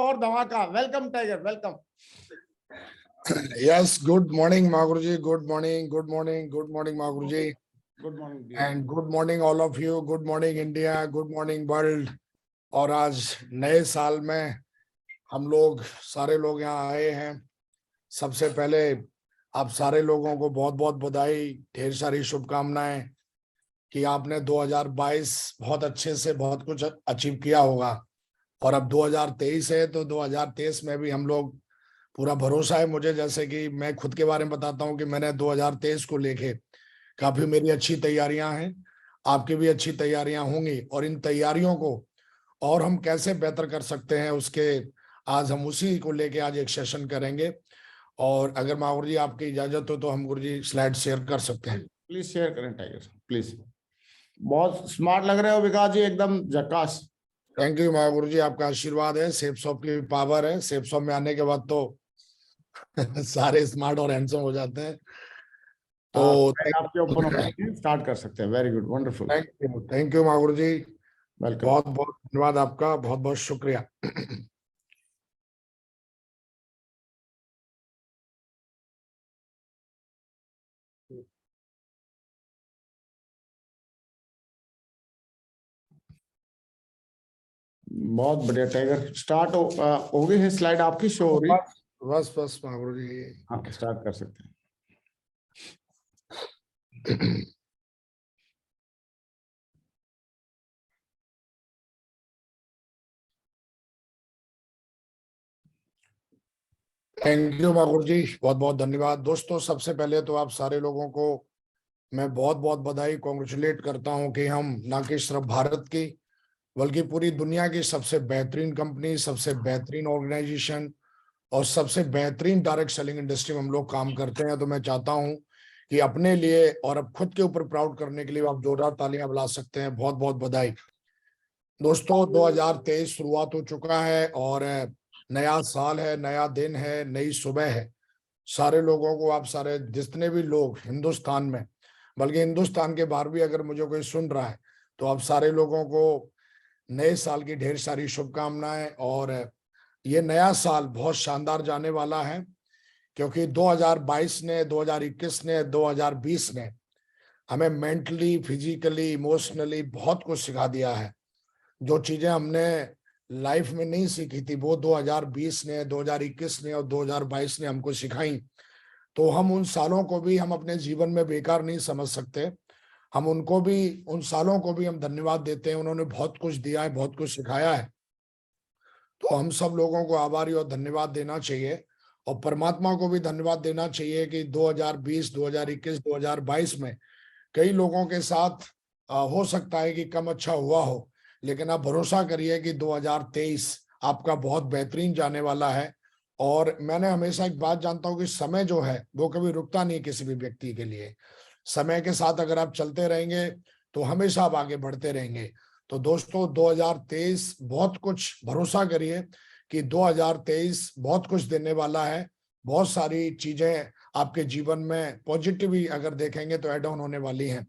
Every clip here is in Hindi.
और धमाका। Welcome tiger, welcome. Yes, good morning, Maguruji. Good morning, good morning, good morning, Maguruji. Good morning And good morning, all of you. Good morning, India. Good morning, world. और आज नए साल में हम लोग सारे लोग यहाँ आए हैं। सबसे पहले आप सारे लोगों को बहुत बहुत बधाई, ढेर सारी शुभकामनाएं कि आपने 2022 बहुत अच्छे से बहुत कुछ अचीव किया होगा। और अब 2023 है तो 2023 में भी हम लोग पूरा भरोसा है मुझे, जैसे कि मैं खुद के बारे में बताता हूँ कि मैंने 2023 को लेके काफी मेरी अच्छी तैयारियां हैं, आपकी भी अच्छी तैयारियां होंगी। और इन तैयारियों को और हम कैसे बेहतर कर सकते हैं उसके आज हम उसी को लेके आज एक सेशन करेंगे। और अगर माहौर जी आपकी इजाजत हो तो हम गुरुजी स्लाइड शेयर कर सकते हैं। प्लीज शेयर करें टाइगर, प्लीज। बहुत स्मार्ट लग रहे हो विकास जी, एकदम झकास। थैंक यू महागुरु जी, आपका आशीर्वाद है, सेफ शॉप की पावर है। सेफ शॉप में आने के बाद तो सारे स्मार्ट और हैंडसम हो जाते हैं। तो आपके ऊपर स्टार्ट कर सकते हैं। Very good, wonderful. Thank you Mahaguru ji, welcome. बहुत बहुत धन्यवाद आपका, बहुत बहुत शुक्रिया। बहुत बढ़िया टाइगर। स्टार्ट हो गई है स्लाइड आपकी, शो हो रही? बस बस महागुरु जी, हाँ, स्टार्ट कर सकते हैं। थैंक यू महागुरु जी, बहुत बहुत धन्यवाद। दोस्तों, सबसे पहले तो आप सारे लोगों को मैं बहुत बहुत बधाई, कॉन्ग्रेचुलेट करता हूं कि हम ना कि सिर्फ भारत की बल्कि पूरी दुनिया की सबसे बेहतरीन कंपनी, सबसे बेहतरीन ऑर्गेनाइजेशन और सबसे बेहतरीन डायरेक्ट सेलिंग इंडस्ट्री में हम लोग काम करते हैं। तो मैं चाहता हूं कि अपने लिए और अब खुद के ऊपर प्राउड करने के लिए आप जोरदार तालियां बुला सकते हैं। बहुत बहुत बधाई दोस्तों। 2023 शुरुआत हो चुका है और नया साल है, नया दिन है, नई सुबह है। सारे लोगों को, आप सारे जितने भी लोग हिंदुस्तान में बल्कि हिंदुस्तान के बाहर भी अगर मुझे कोई सुन रहा है तो आप सारे लोगों को नए साल की ढेर सारी शुभकामनाएं। और ये नया साल बहुत शानदार जाने वाला है क्योंकि 2022 ने, 2021 ने, 2020 ने हमें मेंटली, फिजिकली, इमोशनली बहुत कुछ सिखा दिया है। जो चीजें हमने लाइफ में नहीं सीखी थी वो 2020 ने, 2021 ने और 2022 ने हमको सिखाई। तो हम उन सालों को भी हम अपने जीवन में बेकार नहीं समझ सकते। हम उनको भी, उन सालों को भी हम धन्यवाद देते हैं। उन्होंने बहुत कुछ दिया है, बहुत कुछ सिखाया है। तो हम सब लोगों को आभारी और धन्यवाद देना चाहिए और परमात्मा को भी धन्यवाद देना चाहिए कि 2020, 2021, 2022 में कई लोगों के साथ हो सकता है कि कम अच्छा हुआ हो, लेकिन आप भरोसा करिए कि 2023 आपका बहुत बेहतरीन जाने वाला है। और मैंने हमेशा एक बात जानता हूं कि समय जो है वो कभी रुकता नहीं किसी भी व्यक्ति के लिए। समय के साथ अगर आप चलते रहेंगे तो हमेशा आप आगे बढ़ते रहेंगे। तो दोस्तों, 2023 बहुत कुछ, भरोसा करिए कि 2023 बहुत कुछ देने वाला है। बहुत सारी चीजें आपके जीवन में पॉजिटिव ही अगर देखेंगे तो ऐड ऑन होने वाली हैं।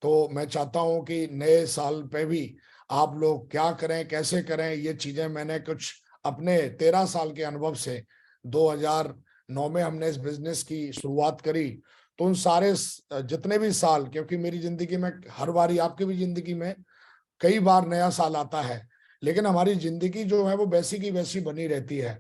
तो मैं चाहता हूं कि नए साल पे भी आप लोग क्या करें, कैसे करें, ये चीजें मैंने कुछ अपने 13 साल के अनुभव से, 2009 में हमने इस बिजनेस की शुरुआत करी। तो उन सारे जितने भी साल, क्योंकि मेरी जिंदगी में हर बार, आपकी भी जिंदगी में कई बार नया साल आता है, लेकिन हमारी जिंदगी जो है वो वैसी की वैसी बनी रहती है।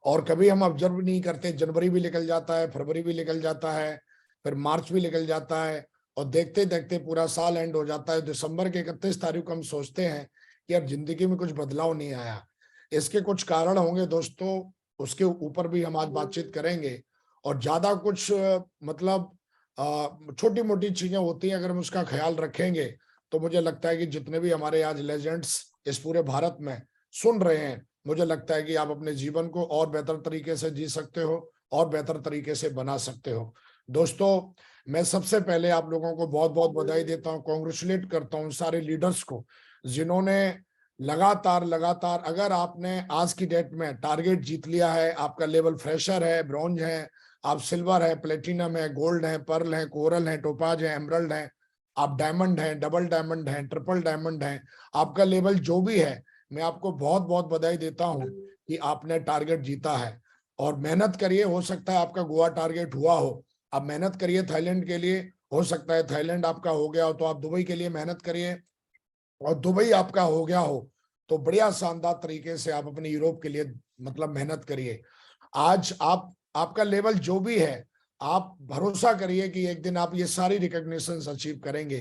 और कभी हम ऑब्जर्व नहीं करते, जनवरी भी निकल जाता है, फरवरी भी निकल जाता है, फिर मार्च भी निकल जाता है और देखते देखते पूरा साल एंड हो जाता है। दिसंबर के 31 तारीख को हम सोचते हैं कि यार जिंदगी में कुछ बदलाव नहीं आया। इसके कुछ कारण होंगे दोस्तों, उसके ऊपर भी हम आज बातचीत करेंगे। और ज्यादा कुछ मतलब छोटी मोटी चीजें होती हैं, अगर हम उसका ख्याल रखेंगे तो मुझे लगता है कि जितने भी हमारे आज लेजेंड्स इस पूरे भारत में सुन रहे हैं, मुझे लगता है कि आप अपने जीवन को और बेहतर तरीके से जी सकते हो और बेहतर तरीके से बना सकते हो। दोस्तों, मैं सबसे पहले आप लोगों को बहुत बहुत बधाई देता हूं, कॉन्ग्रेचुलेट करता हूं सारे लीडर्स को जिन्होंने लगातार लगातार, अगर आपने आज की डेट में टारगेट जीत लिया है, आपका लेवल फ्रेशर है, ब्रॉन्ज है, आप सिल्वर है, प्लेटिनम है, गोल्ड है, पर्ल है, कोरल है, टोपाज है, एमरल्ड है, आप डायमंड है, डबल डायमंड है, ट्रिपल डायमंड है, आपका लेवल जो भी है, मैं आपको बहुत बहुत बधाई देता हूं कि आपने टारगेट जीता है। और मेहनत करिए, हो सकता है आपका गोवा टारगेट हुआ हो, आप मेहनत करिए थाईलैंड के लिए, हो सकता है थाईलैंड आपका हो गया हो तो आप दुबई के लिए मेहनत करिए, और दुबई आपका हो गया हो तो बढ़िया शानदार तरीके से आप अपने यूरोप के लिए मतलब मेहनत करिए। आज आपका लेवल जो भी है, आप भरोसा करिए कि एक दिन आप ये सारी रिकॉग्निशन अचीव करेंगे।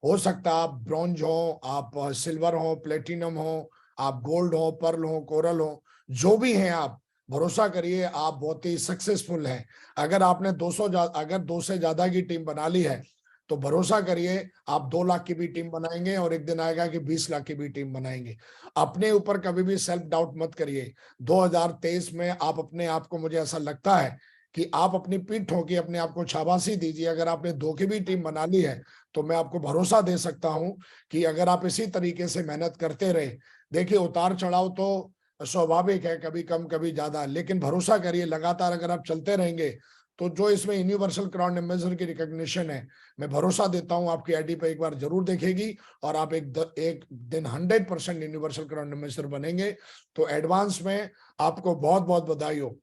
हो सकता है आप ब्रॉन्ज हो, आप सिल्वर हो, प्लेटिनम हो, आप गोल्ड हो, पर्ल हो, कोरल हो, जो भी हैं आप भरोसा करिए आप बहुत ही सक्सेसफुल हैं। अगर आपने 2 से ज्यादा की टीम बना ली है तो भरोसा करिए आप 2 लाख की भी टीम बनाएंगे और एक दिन आएगा कि 20 लाख की भी टीम बनाएंगे। अपने ऊपर कभी भी सेल्फ डाउट मत करिए। 2023 में आप अपने आप को, मुझे ऐसा लगता है कि आप अपनी पीठ ठोकी अपने आप को शाबाशी दीजिए। अगर आपने 2 की भी टीम बना ली है तो मैं आपको भरोसा दे सकता हूं कि अगर आप इसी तरीके से मेहनत करते रहे, देखिए उतार चढ़ाव तो स्वाभाविक है, कभी कम कभी ज्यादा, लेकिन भरोसा करिए लगातार अगर आप चलते रहेंगे तो जो इसमें यूनिवर्सल क्राउन एम्बेसडर की रिकॉग्निशन है, मैं भरोसा देता हूं आपकी आईडी पे एक बार जरूर देखेगी और आप एक दिन 100% यूनिवर्सल क्राउन एम्बेसडर बनेंगे। तो एडवांस में आपको बहुत बहुत बधाई हो।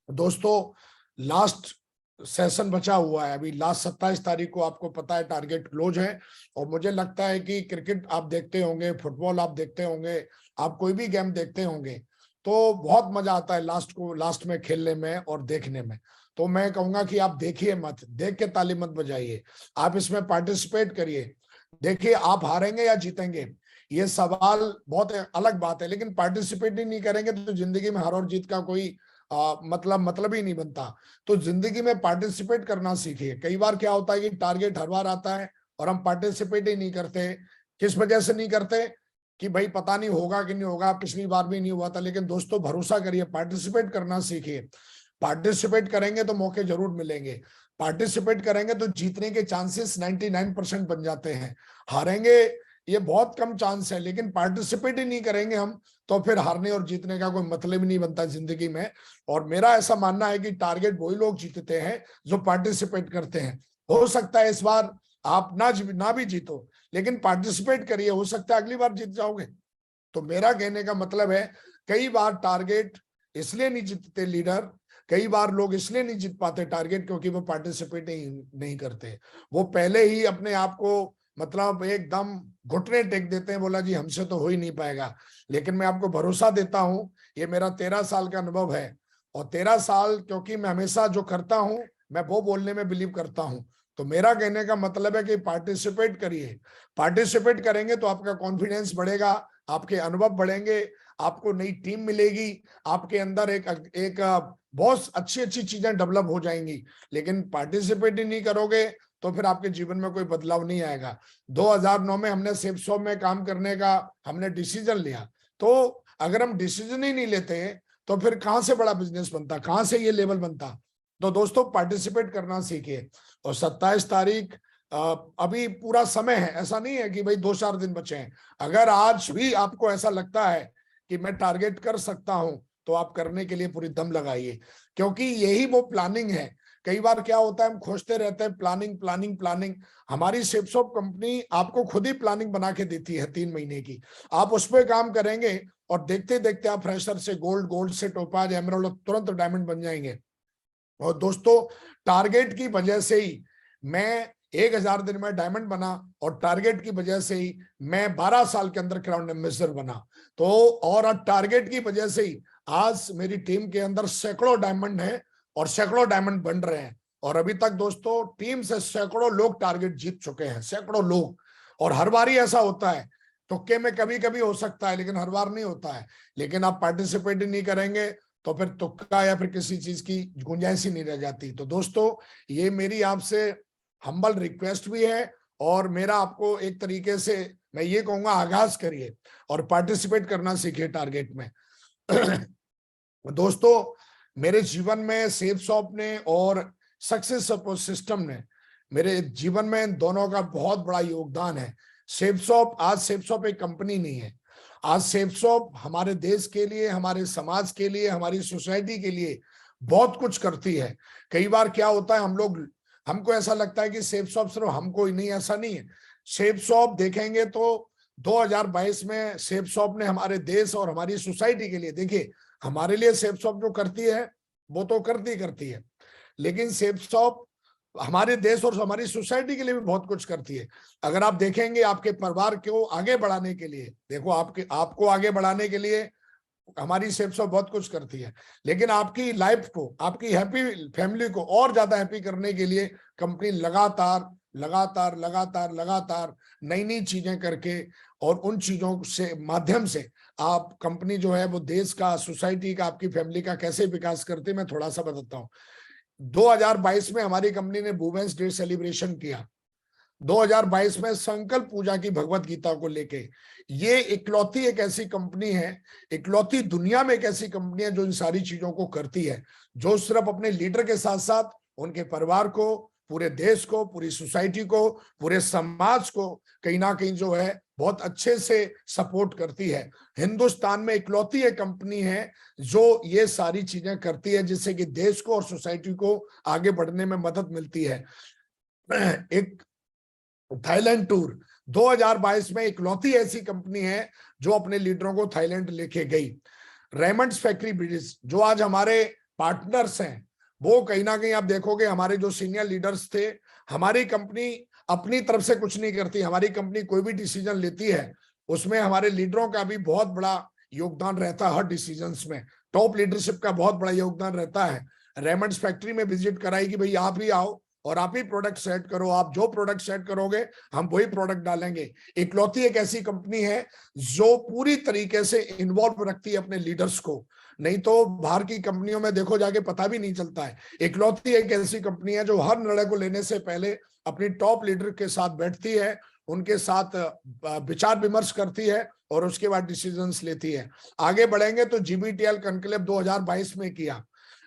दोस्तों, लास्ट सेशन बचा हुआ है, अभी लास्ट 27 तारीख को आपको पता है टारगेट क्लोज है। और मुझे लगता है कि क्रिकेट आप देखते होंगे, फुटबॉल आप देखते होंगे, आप कोई भी गेम देखते होंगे तो बहुत मजा आता है लास्ट में खेलने में और देखने में। तो मैं कहूंगा कि आप देखिए मत, देख के ताली मत बजाइए, आप इसमें पार्टिसिपेट करिए। देखिए आप हारेंगे या जीतेंगे ये सवाल बहुत अलग बात है, लेकिन पार्टिसिपेट ही नहीं करेंगे तो जिंदगी में हार और जीत का कोई मतलब ही नहीं बनता। तो जिंदगी में पार्टिसिपेट करना सीखिए। कई बार क्या होता है कि टारगेट हर बार आता है और हम पार्टिसिपेट ही नहीं करते। किस वजह से नहीं करते कि भाई पता नहीं होगा कि नहीं होगा, पिछली बार भी नहीं हुआ था। लेकिन दोस्तों भरोसा करिए, पार्टिसिपेट करना सीखिए। पार्टिसिपेट करेंगे तो मौके जरूर मिलेंगे, पार्टिसिपेट करेंगे तो जीतने के चांसेस 99% बन जाते हैं। हारेंगे ये बहुत कम चांस है, लेकिन पार्टिसिपेट ही नहीं करेंगे हम तो फिर हारने और जीतने का कोई मतलब ही नहीं बनता जिंदगी में। और मेरा ऐसा मानना है कि टारगेट वही लोग जीतते हैं जो पार्टिसिपेट करते हैं। हो सकता है इस बार आप ना भी जीतो, लेकिन पार्टिसिपेट करिए, हो सकता है अगली बार जीत जाओगे। तो मेरा कहने का मतलब है, कई बार टारगेट इसलिए नहीं जीतते लीडर, कई बार लोग इसलिए नहीं जीत पाते टारगेट क्योंकि वो पार्टिसिपेट नहीं करते। वो पहले ही अपने आप को मतलब एकदम घुटने टेक देते हैं, बोला जी हमसे तो हो ही नहीं पाएगा। लेकिन मैं आपको भरोसा देता हूं, ये मेरा 13 साल का अनुभव है और 13 साल क्योंकि मैं हमेशा जो करता हूं मैं वो बोलने में बिलीव करता हूं। तो मेरा कहने का मतलब है कि पार्टिसिपेट करिए। पार्टिसिपेट करेंगे तो आपका कॉन्फिडेंस बढ़ेगा, आपके अनुभव बढ़ेंगे, आपको नई टीम मिलेगी, आपके अंदर एक बहुत अच्छी अच्छी चीजें डेवलप हो जाएंगी। लेकिन पार्टिसिपेट ही नहीं करोगे तो फिर आपके जीवन में कोई बदलाव नहीं आएगा। 2009 में हमने सेफसॉफ्ट में काम करने का हमने डिसीजन लिया, तो अगर हम डिसीजन ही नहीं लेते तो फिर कहां से बड़ा बिजनेस बनता, कहां से ये लेवल बनता। तो दोस्तों पार्टिसिपेट करना सीखिए। और 27 तारीख अभी पूरा समय है, ऐसा नहीं है कि भाई 2-4 दिन बचे हैं। अगर आज भी आपको ऐसा लगता है कि मैं टारगेट कर सकता हूं तो आप करने के लिए पूरी दम लगाइए, क्योंकि यही वो प्लानिंग है। कई बार क्या होता है हम खोजते रहते हैं प्लानिंग प्लानिंग प्लानिंग। हमारी सेफसॉफ्ट कंपनी आपको खुद ही प्लानिंग बना के देती है 3 महीने की, आप उस पर काम करेंगे और देखते देखते आप फ्रेशर से गोल्ड, गोल्ड से टोपाज, एमराल्ड, तुरंत डायमंड बन जाएंगे। और दोस्तों टारगेट की वजह से ही मैं 1000 दिन में डायमंड बना और टारगेट की वजह से ही मैं 12 साल के अंदर क्राउन एम्बेसडर बना। तो और टारगेट की वजह से ही आज मेरी टीम के अंदर सैकड़ों डायमंड है और सैकड़ों डायमंड बन रहे हैं। और अभी तक दोस्तों टीम से सैकड़ों लोग टारगेट जीत चुके हैं, सैकड़ों लोग। और हर बार ही ऐसा होता है, तुक्के में कभी कभी हो सकता है लेकिन हर बार नहीं होता है। लेकिन आप पार्टिसिपेट ही नहीं करेंगे तो फिर तुक्का या फिर किसी चीज की गुंजाइश ही नहीं रह जाती। तो दोस्तों ये मेरी आपसे हम्बल रिक्वेस्ट भी है और मेरा आपको एक तरीके से मैं ये कहूंगा आगाज करिए और पार्टिसिपेट करना सीखिए टारगेट में। दोस्तों मेरे जीवन में सेफसॉफ्ट ने और सक्सेस सपोर्ट सिस्टम ने, मेरे जीवन में दोनों का बहुत बड़ा योगदान है। सेफसॉफ्ट, आज सेफसॉफ्ट एक कंपनी नहीं है, आज सेफसॉफ्ट हमारे देश के लिए, हमारे समाज के लिए, हमारी सोसाइटी के लिए बहुत कुछ करती है। कई बार क्या होता है हमको ऐसा लगता है कि सेफसॉफ्ट सिर्फ हमको ही नहीं, ऐसा नहीं है। सेफसॉफ्ट देखेंगे तो 2022 में सेफसॉफ्ट ने हमारे देश और हमारी सोसाइटी के लिए, देखिए हमारे लिए सेफसॉफ्ट जो करती है वो तो करती है, लेकिन सेफसॉफ्ट हमारे देश और हमारी सोसाइटी के लिए भी बहुत कुछ करती है। अगर आप देखेंगे आपके परिवार को आगे बढ़ाने के लिए, देखो आपको आगे बढ़ाने के लिए हमारी सेफसॉफ्ट बहुत कुछ करती है, लेकिन आपकी लाइफ को, आपकी हैप्पी फैमिली को और ज्यादा हैप्पी करने के लिए कंपनी लगातार लगातार लगातार लगातार नई नई चीजें करके और उन चीजों से माध्यम से आप कंपनी जो है वो देश का, सोसाइटी का, आपकी फैमिली का कैसे विकास करती है, मैं थोड़ा सा बताता हूँ। 2022 में हमारी कंपनी ने वुमेन्स डे सेलिब्रेशन किया। 2022 में संकल्प पूजा की भगवत गीता को लेके, ये इकलौती एक ऐसी कंपनी है, इकलौती दुनिया में एक ऐसी कंपनी है जो इन सारी चीजों को करती है, जो सिर्फ अपने लीडर के साथ साथ उनके परिवार को, पूरे देश को, पूरी सोसाइटी को, पूरे समाज को कहीं ना कहीं जो है बहुत अच्छे से सपोर्ट करती है। हिंदुस्तान में इकलौती एक कंपनी है जो ये सारी चीजें करती है, जिससे कि देश को और सोसाइटी को आगे बढ़ने में मदद मिलती है। एक थाईलैंड टूर 2022 में इकलौती ऐसी कंपनी है जो अपने लीडरों को थाईलैंड लेके गई। रेमंड्स फैक्ट्री ब्रिटिश जो आज हमारे पार्टनर्स हैं, वो कहीं ना कहीं आप देखोगे हमारे जो सीनियर लीडर्स थे, हमारी कंपनी अपनी तरफ से कुछ नहीं करती, हमारी कंपनी कोई भी डिसीजन लेती है उसमें हमारे लीडरों का भी बहुत बड़ा योगदान रहता है। हर डिसीजंस में टॉप लीडरशिप का बहुत बड़ा योगदान रहता है। रेमंड्स फैक्ट्री में विजिट कराई कि भाई आप ही आओ और आप ही प्रोडक्ट सेट करो, आप जो प्रोडक्ट सेट करोगे हम वही प्रोडक्ट डालेंगे। इकलौती एक ऐसी कंपनी है जो पूरी तरीके से इन्वॉल्व रखती है अपने लीडर्स को, नहीं तो बाहर की कंपनियों में देखो जाके पता भी नहीं चलता है। इकलौती एक ऐसी कंपनी है जो हर निर्णय को लेने से पहले अपनी टॉप लीडर के साथ बैठती है, उनके साथ विचार विमर्श करती है और उसके बाद डिसीजंस लेती है। आगे बढ़ेंगे तो जीबीटीएल कॉन्क्लेव 2022 में किया,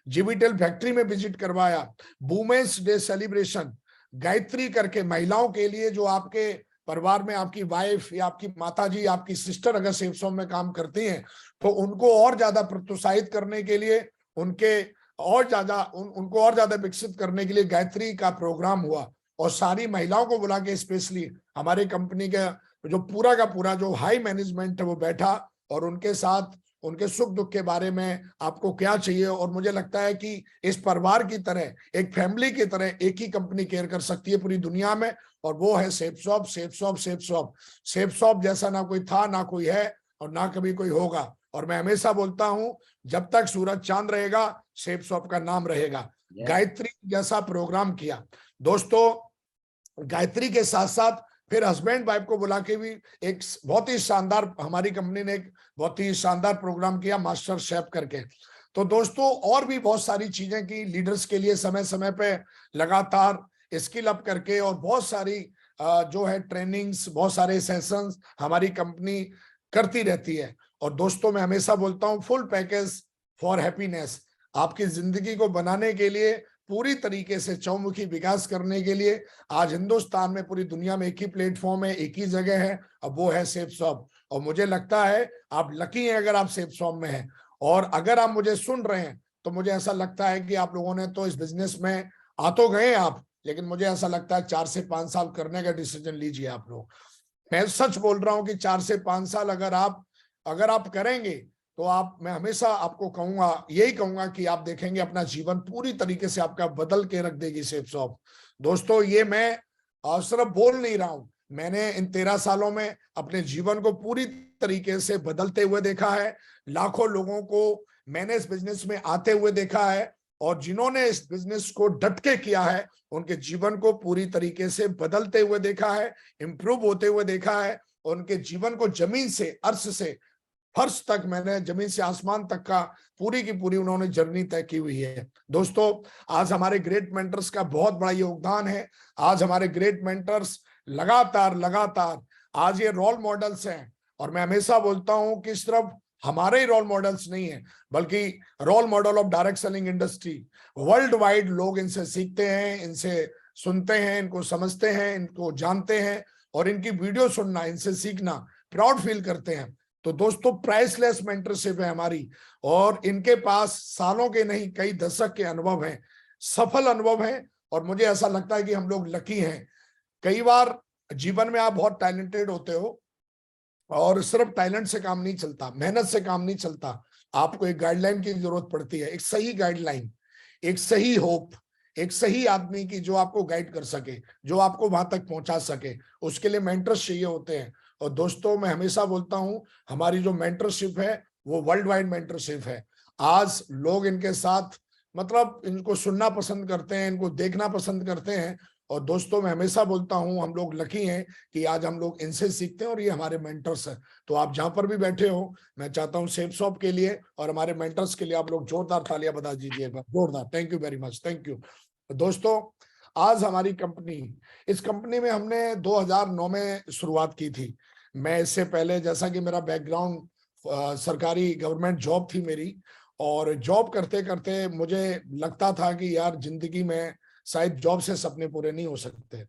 जीबीटीएल फैक्ट्री में विजिट करवाया, वुमेन्स डे सेलिब्रेशन, गायत्री करके महिलाओं के लिए, जो आपके परिवार में आपकी वाइफ या आपकी माताजी, आपकी सिस्टर अगर सेफसॉफ्ट में काम करती हैं तो उनको और ज्यादा प्रोत्साहित करने के लिए, उनको और ज्यादा विकसित करने के लिए गायत्री का प्रोग्राम हुआ और सारी महिलाओं को बुला के स्पेशली हमारे कंपनी का जो पूरा का पूरा जो हाई मैनेजमेंट है वो बैठा और उनके साथ उनके सुख दुख के बारे में आपको क्या चाहिए। और मुझे लगता है कि इस परिवार की तरह, एक फैमिली की तरह एक ही कंपनी केयर कर सकती है पूरी दुनिया में, और वो है सेफसॉफ्ट। सेफसॉफ्ट सेफसॉफ्ट सेफसॉफ्ट जैसा ना कोई था, ना कोई है और ना कभी कोई होगा। और मैं हमेशा बोलता हूं जब तक सूरज चांद रहेगा सेफसॉफ्ट का नाम रहेगा। गायत्री जैसा प्रोग्राम किया दोस्तों। गायत्री के साथ साथ फिर हस्बैंड वाइफ को बुला के भी एक बहुत ही शानदार, हमारी कंपनी ने एक बहुत ही शानदार प्रोग्राम किया मास्टर शेफ करके। तो दोस्तों और भी बहुत सारी चीजें की लीडर्स के लिए, समय समय पे लगातार स्किल अप करके, और बहुत सारी जो है ट्रेनिंग्स, बहुत सारे सेशंस हमारी कंपनी करती रहती है। और दोस्तों मैं हमेशा बोलता हूँ फुल पैकेज फॉर हैप्पीनेस, आपकी जिंदगी को बनाने के लिए, पूरी तरीके से चौमुखी विकास करने के लिए आज हिंदुस्तान में, पूरी दुनिया में एक ही प्लेटफॉर्म है, एक ही जगह है, अब वो है सेफसॉफ्ट। और मुझे लगता है आप लकी हैं अगर आप सेफसॉफ्ट में हैं, और अगर आप मुझे सुन रहे हैं तो मुझे ऐसा लगता है कि आप लोगों ने तो इस बिजनेस में आ तो गए आप, लेकिन मुझे ऐसा लगता है 4 से 5 साल करने का डिसीजन लीजिए आप लोग। मैं सच बोल रहा हूं कि 4 से 5 साल अगर आप करेंगे तो आप, मैं हमेशा आपको कहूंगा, यही कहूंगा कि आप देखेंगे अपना जीवन पूरी तरीके से आपका बदल के रख देगी सेफसॉफ्ट। दोस्तों ये मैं सिर्फ बोल नहीं रहा हूं, मैंने इन 13 सालों में अपने जीवन को पूरी तरीके से बदलते हुए देखा है। लाखों लोगों को मैंने इस बिजनेस में आते हुए देखा है, और जिन्होंने इस बिजनेस को डट के किया है उनके जीवन को पूरी तरीके से बदलते हुए देखा है, इंप्रूव होते हुए देखा है, और उनके जीवन को जमीन से अर्श से फर्श तक, मैंने जमीन से आसमान तक का पूरी की पूरी उन्होंने जर्नी तय की हुई है। दोस्तों आज हमारे ग्रेट मेंटर्स का बहुत बड़ा योगदान है। आज हमारे ग्रेट मेंटर्स लगातार आज ये रोल मॉडल्स हैं, और मैं हमेशा बोलता हूं कि सिर्फ हमारे ही रोल मॉडल्स नहीं है, बल्कि role model of direct selling industry. World wide लोग इनसे सीखते हैं, इनसे सुनते हैं, इनको समझते हैं, इनको जानते हैं, और इनकी वीडियो सुनना, इनसे सीखना प्राउड फील करते हैं। तो दोस्तों प्राइसलेस मेंटरशिप है हमारी, और इनके पास सालों के नहीं कई दशक के अनुभव हैं, सफल अनुभव हैं, और मुझे ऐसा लगता है कि हम लोग लकी हैं। कई बार जीवन में आप बहुत टैलेंटेड होते हो और सिर्फ टैलेंट से काम नहीं चलता, मेहनत से काम नहीं चलता, आपको एक गाइडलाइन की जरूरत पड़ती है, एक सही गाइडलाइन, एक सही होप, एक सही आदमी की जो आपको गाइड कर सके, जो आपको वहां तक पहुंचा सके। उसके लिए मेंटर्स चाहिए होते हैं। और दोस्तों मैं हमेशा बोलता हूं, हमारी जो मेंटरशिप है वो वर्ल्ड वाइड मेंटरशिप है। आज लोग इनके साथ मतलब इनको सुनना पसंद करते हैं, इनको देखना पसंद करते हैं। और दोस्तों मैं हमेशा बोलता हूं, हम लोग लकी हैं कि आज हम लोग इनसे सीखते हैं और ये हमारे मेंटर्स हैं। तो आप जहां पर भी बैठे हो, मैं चाहता हूं सेफ शॉप के लिए और हमारे मेंटर्स के लिए आप लोग जोरदार तालियां बजा दीजिए, जोरदार। Thank you very much, thank you. दोस्तों आज हमारी कंपनी, इस कंपनी में हमने 2009 में शुरुआत की थी। मैं इससे पहले, जैसा कि मेरा बैकग्राउंड सरकारी गवर्नमेंट जॉब थी मेरी, और जॉब करते करते मुझे लगता था कि यार जिंदगी में शायद जॉब से सपने पूरे नहीं हो सकते।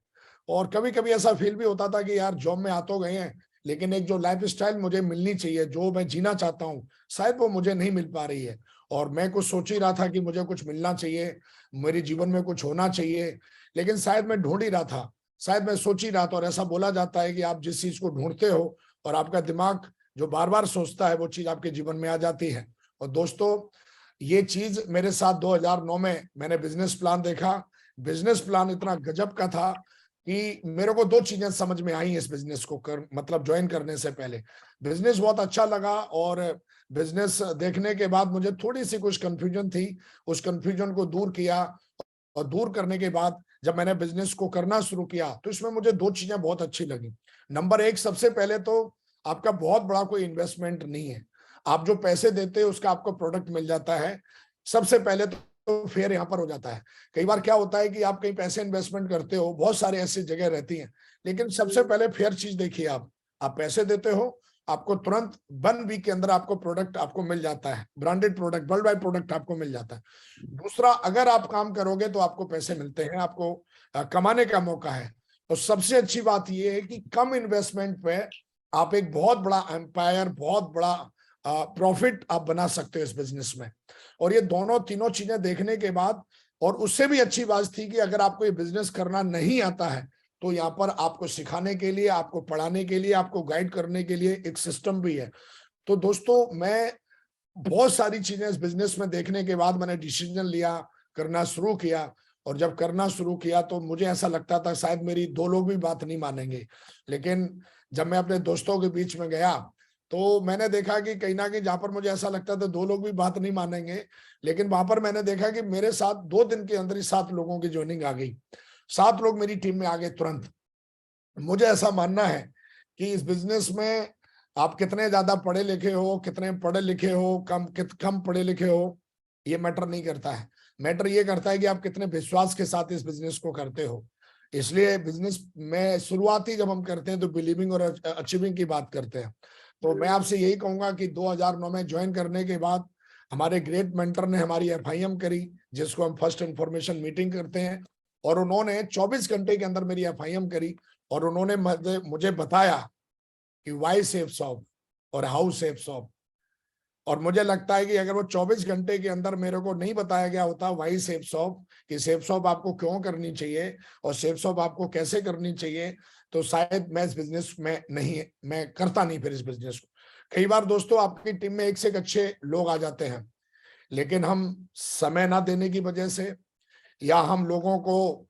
और कभी कभी ऐसा फील भी होता था कि यार जॉब में आ तो गए हैं, लेकिन एक जो लाइफ स्टाइल मुझे मिलनी चाहिए, जो मैं जीना चाहता हूँ, शायद वो मुझे नहीं मिल पा रही है। और मैं कुछ सोच ही रहा था कि मुझे कुछ मिलना चाहिए, मेरे जीवन में कुछ होना चाहिए, लेकिन शायद मैं ढूंढ ही रहा था, शायद मैं सोच ही रहा था। और ऐसा बोला जाता है कि आप जिस चीज को ढूंढते हो और आपका दिमाग जो बार बार सोचता है, वो चीज आपके जीवन में आ जाती है। और दोस्तों ये चीज मेरे साथ 2009 में मैंने बिजनेस प्लान देखा। बिजनेस प्लान इतना गजब का था कि मेरे को दो चीजें समझ में आई इस बिजनेस को मतलब ज्वाइन करने से पहले। बिजनेस बहुत अच्छा लगा, और बिजनेस देखने के बाद मुझे थोड़ी सी कुछ कंफ्यूजन थी, उस कंफ्यूजन को दूर किया। और दूर करने के बाद जब मैंने बिजनेस को करना शुरू किया, तो इसमें मुझे दो चीजें बहुत अच्छी लगी। नंबर एक, सबसे पहले तो आपका बहुत बड़ा कोई इन्वेस्टमेंट नहीं है। आप जो पैसे देते हो उसका आपको प्रोडक्ट मिल जाता है। सबसे पहले तो फेयर यहाँ पर हो जाता है। कई बार क्या होता है कि आप कहीं पैसे इन्वेस्टमेंट करते हो, बहुत सारे ऐसी जगह रहती हैं, लेकिन सबसे पहले फेयर चीज देखिए। आप पैसे देते हो, आपको तुरंत 1 वीक के अंदर आपको प्रोडक्ट आपको मिल जाता है, branded product, world wide product आपको मिल जाता है। दूसरा, अगर आप काम करोगे तो आपको पैसे मिलते हैं, आपको कमाने का मौका है। तो सबसे अच्छी बात यह है कि कम इन्वेस्टमेंट पे आप एक बहुत बड़ा एम्पायर, बहुत बड़ा प्रॉफिट आप बना सकते हो इस बिजनेस में। और ये दोनों तीनों चीजें देखने के बाद, और उससे भी अच्छी बात थी कि अगर आपको ये बिजनेस करना नहीं आता है, तो यहाँ पर आपको सिखाने के लिए, आपको पढ़ाने के लिए, आपको गाइड करने के लिए एक सिस्टम भी है। तो दोस्तों मैं बहुत सारी चीजें इस बिजनेस में देखने के बाद मैंने डिसीजन लिया, करना शुरू किया। और जब करना शुरू किया तो मुझे ऐसा लगता था शायद मेरी दो लोग भी बात नहीं मानेंगे, लेकिन जब मैं अपने दोस्तों के बीच में गया तो मैंने देखा कि कहीं ना कहीं जहां पर मुझे ऐसा लगता था दो लोग भी बात नहीं मानेंगे, लेकिन वहां पर मैंने देखा कि मेरे साथ 2 दिन के अंदर ही 7 लोगों की ज्वाइनिंग आ गई। 7 लोग मेरी टीम में आ गए तुरंत। मुझे ऐसा मानना है कि इस बिजनेस में आप कितने ज्यादा पढ़े लिखे हो, कितने पढ़े लिखे हो, कम पढ़े लिखे हो, ये मैटर नहीं करता है। मैटर ये करता है कि आप कितने विश्वास के साथ इस बिजनेस को करते हो। इसलिए बिजनेस में शुरुआती जब हम करते हैं तो बिलीविंग और अचीविंग की बात करते हैं। तो मैं आपसे यही कहूंगा कि 2009 में ज्वाइन करने के बाद हमारे ग्रेट मेंटर ने हमारी FIM करी, जिसको हम फर्स्ट इंफॉर्मेशन मीटिंग करते हैं। और उन्होंने 24 घंटे के अंदर मेरी FIM करी, और उन्होंने मुझे बताया कि वाई सेफ शॉप और हाउ सेफ शॉप। और मुझे लगता है कि अगर वो 24 घंटे के अंदर मेरे को नहीं बताया गया होता वाई सेफ शॉप, कि सेफ शॉप आपको क्यों करनी चाहिए और सेफ शॉप आपको कैसे करनी चाहिए, तो शायद मैं इस बिजनेस में नहीं, मैं करता नहीं फिर इस बिजनेस को। कई बार दोस्तों आपकी टीम में एक से एक अच्छे लोग आ जाते हैं, लेकिन हम समय ना देने की वजह से, या हम लोगों को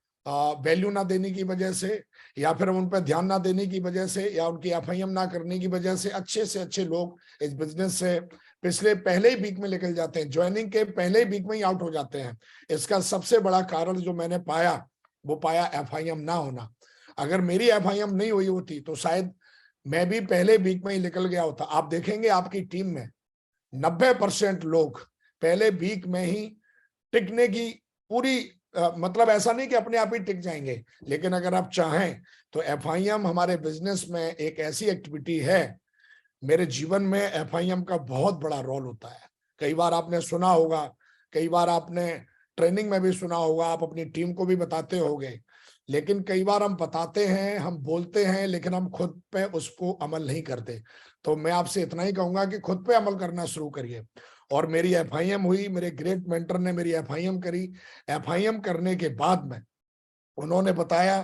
वैल्यू ना देने की वजह से, या फिर हम उन पर ध्यान ना देने की वजह से, या उनकी FIM ना करने की वजह से अच्छे से लोग इस बिजनेस से पिछले पहले ही वीक में निकल जाते हैं, ज्वाइनिंग के पहले ही वीक में ही आउट हो जाते हैं। इसका सबसे बड़ा कारण जो मैंने पाया, वो पाया FIM ना होना। अगर मेरी FIM नहीं हुई होती तो शायद मैं भी पहले वीक में ही निकल गया होता। आप देखेंगे आपकी टीम में 90% लोग पहले वीक में ही टिकने की पूरी मतलब ऐसा नहीं कि अपने आप ही टिक जाएंगे, लेकिन अगर आप चाहें तो FIM हमारे बिजनेस में एक ऐसी एक्टिविटी है। मेरे जीवन में FIM का बहुत बड़ा रोल होता है। कई बार आपने सुना होगा, कई बार आपने ट्रेनिंग में भी सुना होगा, आप अपनी टीम को भी बताते होंगे, लेकिन कई बार हम बताते हैं, हम बोलते हैं, लेकिन हम खुद पे उसको अमल नहीं करते। तो मैं आपसे इतना ही कहूंगा कि खुद पे अमल करना शुरू करिए। और मेरी FIM हुई, मेरे ग्रेट मेंटर ने मेरी FIM करी। FIM करने के बाद में उन्होंने बताया,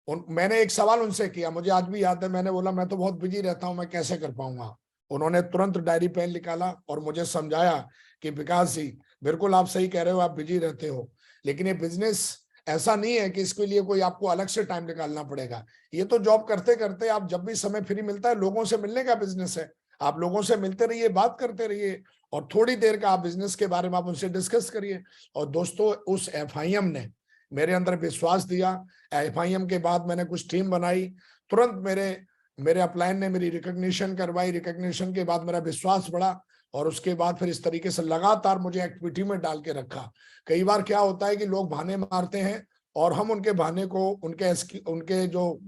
मैंने एक सवाल उनसे किया, मुझे आज भी याद है, मैंने बोला मैं तो बहुत बिजी रहता हूं, मैं कैसे कर पाऊंगा। उन्होंने तुरंत डायरी पेन निकाला और मुझे समझाया कि विकास जी, बिल्कुल आप सही कह रहे हो, आप बिजी रहते हो, लेकिन ये बिजनेस ऐसा नहीं है कि इसके लिए कोई आपको अलग से टाइम निकालना पड़ेगा। ये तो जॉब करते करते आप जब भी समय फ्री मिलता है, लोगों से मिलने का बिजनेस है। आप लोगों से मिलते रहिए, बात करते रहिए, और थोड़ी देर का आप बिजनेस के बारे में आप उनसे डिस्कस करिए। और दोस्तों, उस FIM ने मेरे अंदर विश्वास दिया। FIM के बाद मैंने कुछ टीम बनाई, तुरंत मेरे अपलाइन ने मेरी रिकॉग्निशन करवाई। रिकॉग्निशन के बाद मेरा विश्वास बढ़ा, और उसके बाद फिर इस तरीके से लगातार मुझे एक्टिविटी में डाल के रखा। कई बार क्या होता है कि लोग बहाने मारते हैं, और हम उनके बहाने को, उनके जो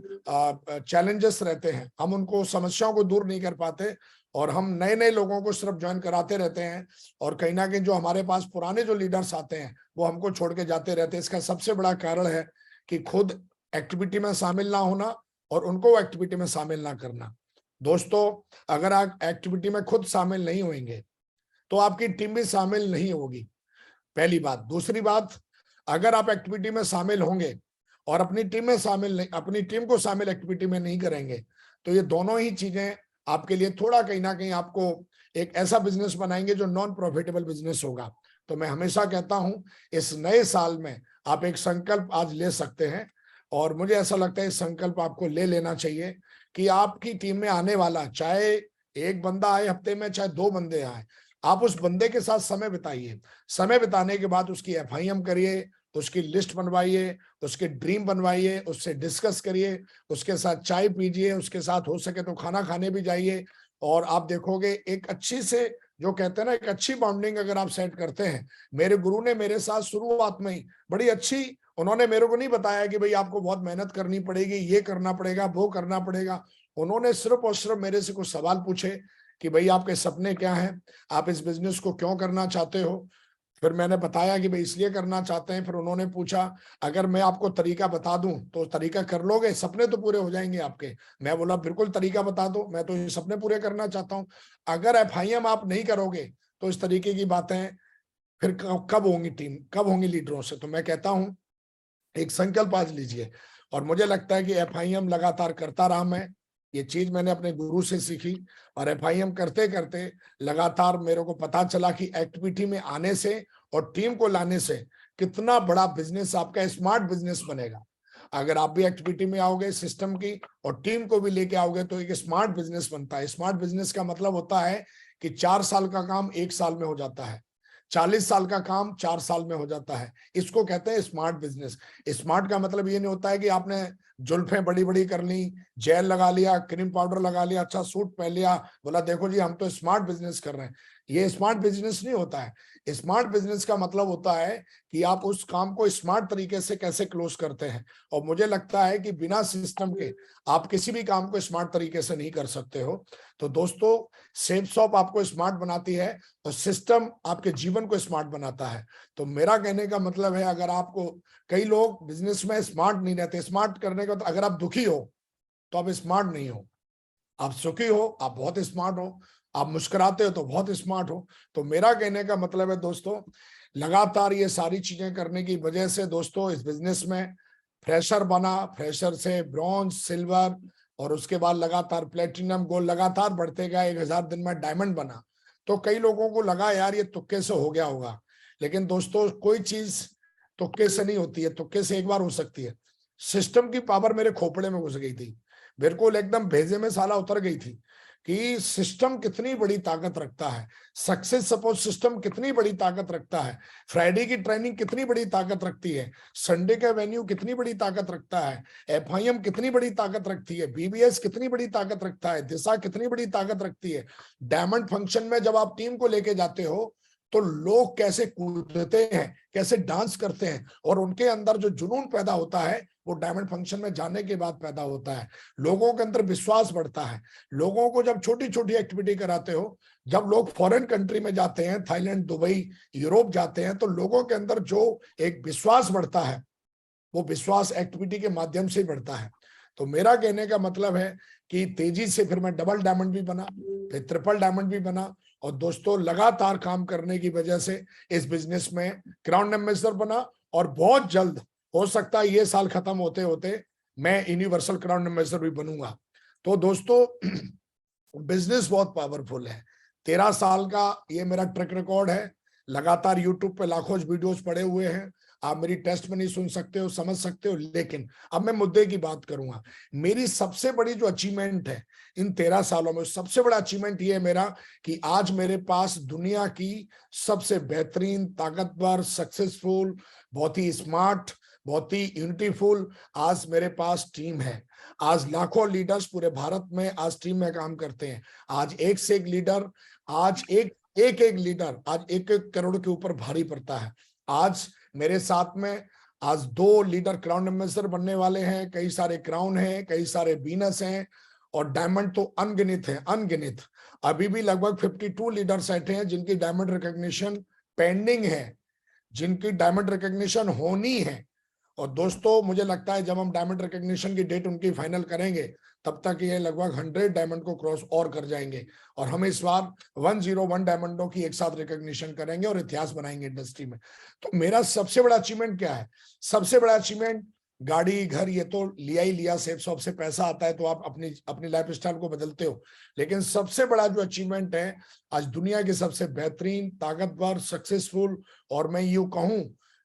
चैलेंजेस रहते हैं, हम उनको समस्याओं को दूर नहीं कर पाते, और हम नए नए लोगों को सिर्फ ज्वाइन कराते रहते हैं। और कहीं ना कहीं जो हमारे पास पुराने जो लीडर्स आते हैं, वो हमको छोड़ के जाते रहते हैं। इसका सबसे बड़ा कारण है कि खुद एक्टिविटी में शामिल ना होना और उनको एक्टिविटी में शामिल ना करना। दोस्तों, अगर आप एक्टिविटी में खुद शामिल नहीं होंगे तो आपकी टीम भी शामिल नहीं होगी, पहली बात। दूसरी बात, अगर आप एक्टिविटी में शामिल होंगे और अपनी टीम को शामिल एक्टिविटी में नहीं करेंगे, तो ये दोनों ही चीजें आपके लिए थोड़ा कहीं ना कहीं आपको एक ऐसा बिजनेस बनाएंगे जो नॉन प्रॉफिटेबल बिजनेस होगा। तो मैं हमेशा कहता हूं, इस नए साल में आप एक संकल्प आज ले सकते हैं, और मुझे ऐसा लगता है इस संकल्प आपको ले लेना चाहिए कि आपकी टीम में आने वाला, चाहे एक बंदा आए हफ्ते में, चाहे 2 बंदे आए, आप उस बंदे के साथ समय बिताइए। समय बिताने के बाद उसकी FIM करिए, उसकी लिस्ट बनवाइए, उसके ड्रीम बनवाइए, उससे डिस्कस करिए, उसके साथ चाय पीजिए, उसके साथ हो सके तो खाना खाने भी जाइए। और आप देखोगे एक अच्छी से, जो कहते हैं ना, एक अच्छी बॉन्डिंग अगर आप सेट करते हैं। मेरे गुरु ने मेरे साथ शुरुआत में ही बड़ी अच्छी, उन्होंने मेरे को नहीं बताया कि भाई आपको बहुत मेहनत करनी पड़ेगी, ये करना पड़ेगा, वो करना पड़ेगा। उन्होंने सिर्फ और सिर्फ मेरे से कुछ सवाल पूछे कि भाई आपके सपने क्या हैं, आप इस बिजनेस को क्यों करना चाहते हो। फिर मैंने बताया कि भाई इसलिए करना चाहते हैं। फिर उन्होंने पूछा, अगर मैं आपको तरीका बता दूं तो तरीका कर लोगे, सपने तो पूरे हो जाएंगे आपके। मैं बोला बिल्कुल, तरीका बता दो, मैं तो ये सपने पूरे करना चाहता हूं। अगर FIM आप नहीं करोगे तो इस तरीके की बातें फिर कब होंगी, टीम कब होंगी लीडरों से। तो मैं कहता हूं, एक संकल्प आज लीजिए। और मुझे लगता है कि FIM लगातार करता रहा मैं, ये चीज मैंने अपने गुरु से सीखी। और FIM करते करते लगातार मेरे को पता चला कि एक्टिविटी में आने से और टीम को लाने से कितना बड़ा बिजनेस, आपका स्मार्ट बिजनेस बनेगा। अगर आप भी एक्टिविटी में आओगे सिस्टम की, और टीम को भी लेके आओगे, तो एक स्मार्ट बिजनेस बनता है। स्मार्ट बिजनेस का मतलब होता है कि 4 साल का काम 1 साल में हो जाता है, 40 साल का काम 4 साल में हो जाता है। इसको कहते हैं स्मार्ट बिजनेस। स्मार्ट का मतलब ये नहीं होता है कि आपने जुल्फें बड़ी बड़ी कर ली, जेल लगा लिया, क्रीम पाउडर लगा लिया, अच्छा सूट पहन लिया, बोला देखो जी हम तो स्मार्ट बिजनेस कर रहे हैं। ये स्मार्ट बिजनेस नहीं होता है। स्मार्ट बिजनेस का मतलब होता है कि आप उस काम को स्मार्ट तरीके से कैसे क्लोज करते हैं। और मुझे लगता है कि बिना सिस्टम के आप किसी भी काम को स्मार्ट तरीके से नहीं कर सकते हो। तो दोस्तों, सेफ शॉप आपको स्मार्ट बनाती है और सिस्टम आपके जीवन को स्मार्ट बनाता है। तो मेरा कहने का मतलब है, अगर आपको, कई लोग बिजनेस में स्मार्ट नहीं रहते। स्मार्ट करने का तो, अगर आप दुखी हो तो आप स्मार्ट नहीं हो, आप सुखी हो आप बहुत स्मार्ट हो, आप मुस्कुराते हो तो बहुत स्मार्ट हो। तो मेरा कहने का मतलब है दोस्तों, लगातार ये सारी चीजें करने की वजह से दोस्तों, इस बिजनेस में फ्रेशर बना, फ्रेशर से ब्रॉन्ज, सिल्वर, और उसके बाद लगातार प्लेटिनम, गोल्ड, लगातार बढ़ते गया। 1000 दिन में डायमंड बना। तो कई लोगों को लगा यार ये तुक्के से हो गया होगा, लेकिन दोस्तों कोई चीज तुक्के से नहीं होती है। तुक्के से एक बार हो सकती है। सिस्टम की पावर मेरे खोपड़े में घुस गई थी, बिल्कुल एकदम भेजे में साला उतर गई थी कि सिस्टम कितनी बड़ी ताकत रखता है, सक्सेस सपोर्ट सिस्टम कितनी बड़ी ताकत रखता है, फ्राइडे की ट्रेनिंग कितनी बड़ी ताकत रखती है, संडे का वेन्यू कितनी बड़ी ताकत रखता है, FIM कितनी बड़ी ताकत रखती है, BBS कितनी बड़ी ताकत रखता है, दिशा कितनी बड़ी ताकत रखती है। डायमंड फंक्शन में जब आप टीम को लेके जाते हो तो लोग कैसे कूदते हैं, कैसे डांस करते हैं, और उनके अंदर जो जुनून पैदा होता है वो डायमंड फंक्शन में जाने के बाद पैदा होता है। लोगों के अंदर विश्वास बढ़ता है। लोगों को जब छोटी छोटी एक्टिविटी कराते हो, जब लोग फॉरेन कंट्री में जाते हैं, थाईलैंड, दुबई, यूरोप जाते हैं, तो लोगों के अंदर जो एक विश्वास बढ़ता है, वो विश्वास एक्टिविटी के माध्यम से बढ़ता है। तो मेरा कहने का मतलब है कि तेजी से फिर मैं डबल डायमंड भी बना, फिर ट्रिपल डायमंड भी बना। और दोस्तों, लगातार काम करने की वजह से इस बिजनेस में क्राउन एम्बेसडर बना, और बहुत जल्द, हो सकता है ये साल खत्म होते होते, मैं यूनिवर्सल क्राउन एम्बेसडर भी बनूंगा। तो दोस्तों, बिजनेस बहुत पावरफुल है। 13 साल का ये मेरा ट्रैक रिकॉर्ड है। लगातार यूट्यूब पे लाखों वीडियोस पड़े हुए हैं। आप मेरी टेस्ट में नहीं सुन सकते हो, समझ सकते हो। लेकिन अब मैं मुद्दे की बात करूंगा। मेरी सबसे बड़ी जो अचीवमेंट है इन 13 सालों में, सबसे बड़ा अचीवमेंट ये है मेरा कि आज मेरे पास दुनिया की सबसे बेहतरीन, ताकतवर, सक्सेसफुल, बहुत ही स्मार्ट, बहुत ही यूनिटीफुल आज मेरे पास टीम है। आज लाखों लीडर्स पूरे भारत में आज टीम में काम करते हैं। आज एक से एक लीडर, आज एक लीडर आज 1-1 करोड़ के ऊपर भारी पड़ता है। आज मेरे साथ में आज 2 लीडर क्राउन एम्बेसडर बनने वाले हैं। कई सारे क्राउन हैं, कई सारे बीनस हैं, और डायमंड तो अनगिनत है, अनगिनत। अभी भी लगभग 52 लीडर्स बैठे हैं जिनकी डायमंड रिकॉग्निशन पेंडिंग है, जिनकी डायमंड रिकॉग्निशन होनी है। और दोस्तों मुझे लगता है जब हम डायमंड रिकॉग्निशन की डेट उनकी फाइनल करेंगे तब तक ये लगभग 100 डायमंड को क्रॉस और कर जाएंगे, और हम इस बार 101 डायमंडों की एक साथ रिकॉग्निशन करेंगे और इतिहास बनाएंगे इंडस्ट्री में। तो मेरा सबसे बड़ा अचीवमेंट क्या है? सबसे बड़ा अचीवमेंट गाड़ी, घर, ये तो लिया ही लिया। सेफ शॉप से पैसा आता है तो आप अपनी लाइफ स्टाइल को बदलते हो। लेकिन सबसे बड़ा जो अचीवमेंट है, आज दुनिया के सबसे बेहतरीन, ताकतवर, सक्सेसफुल, और मैं यूं कहूं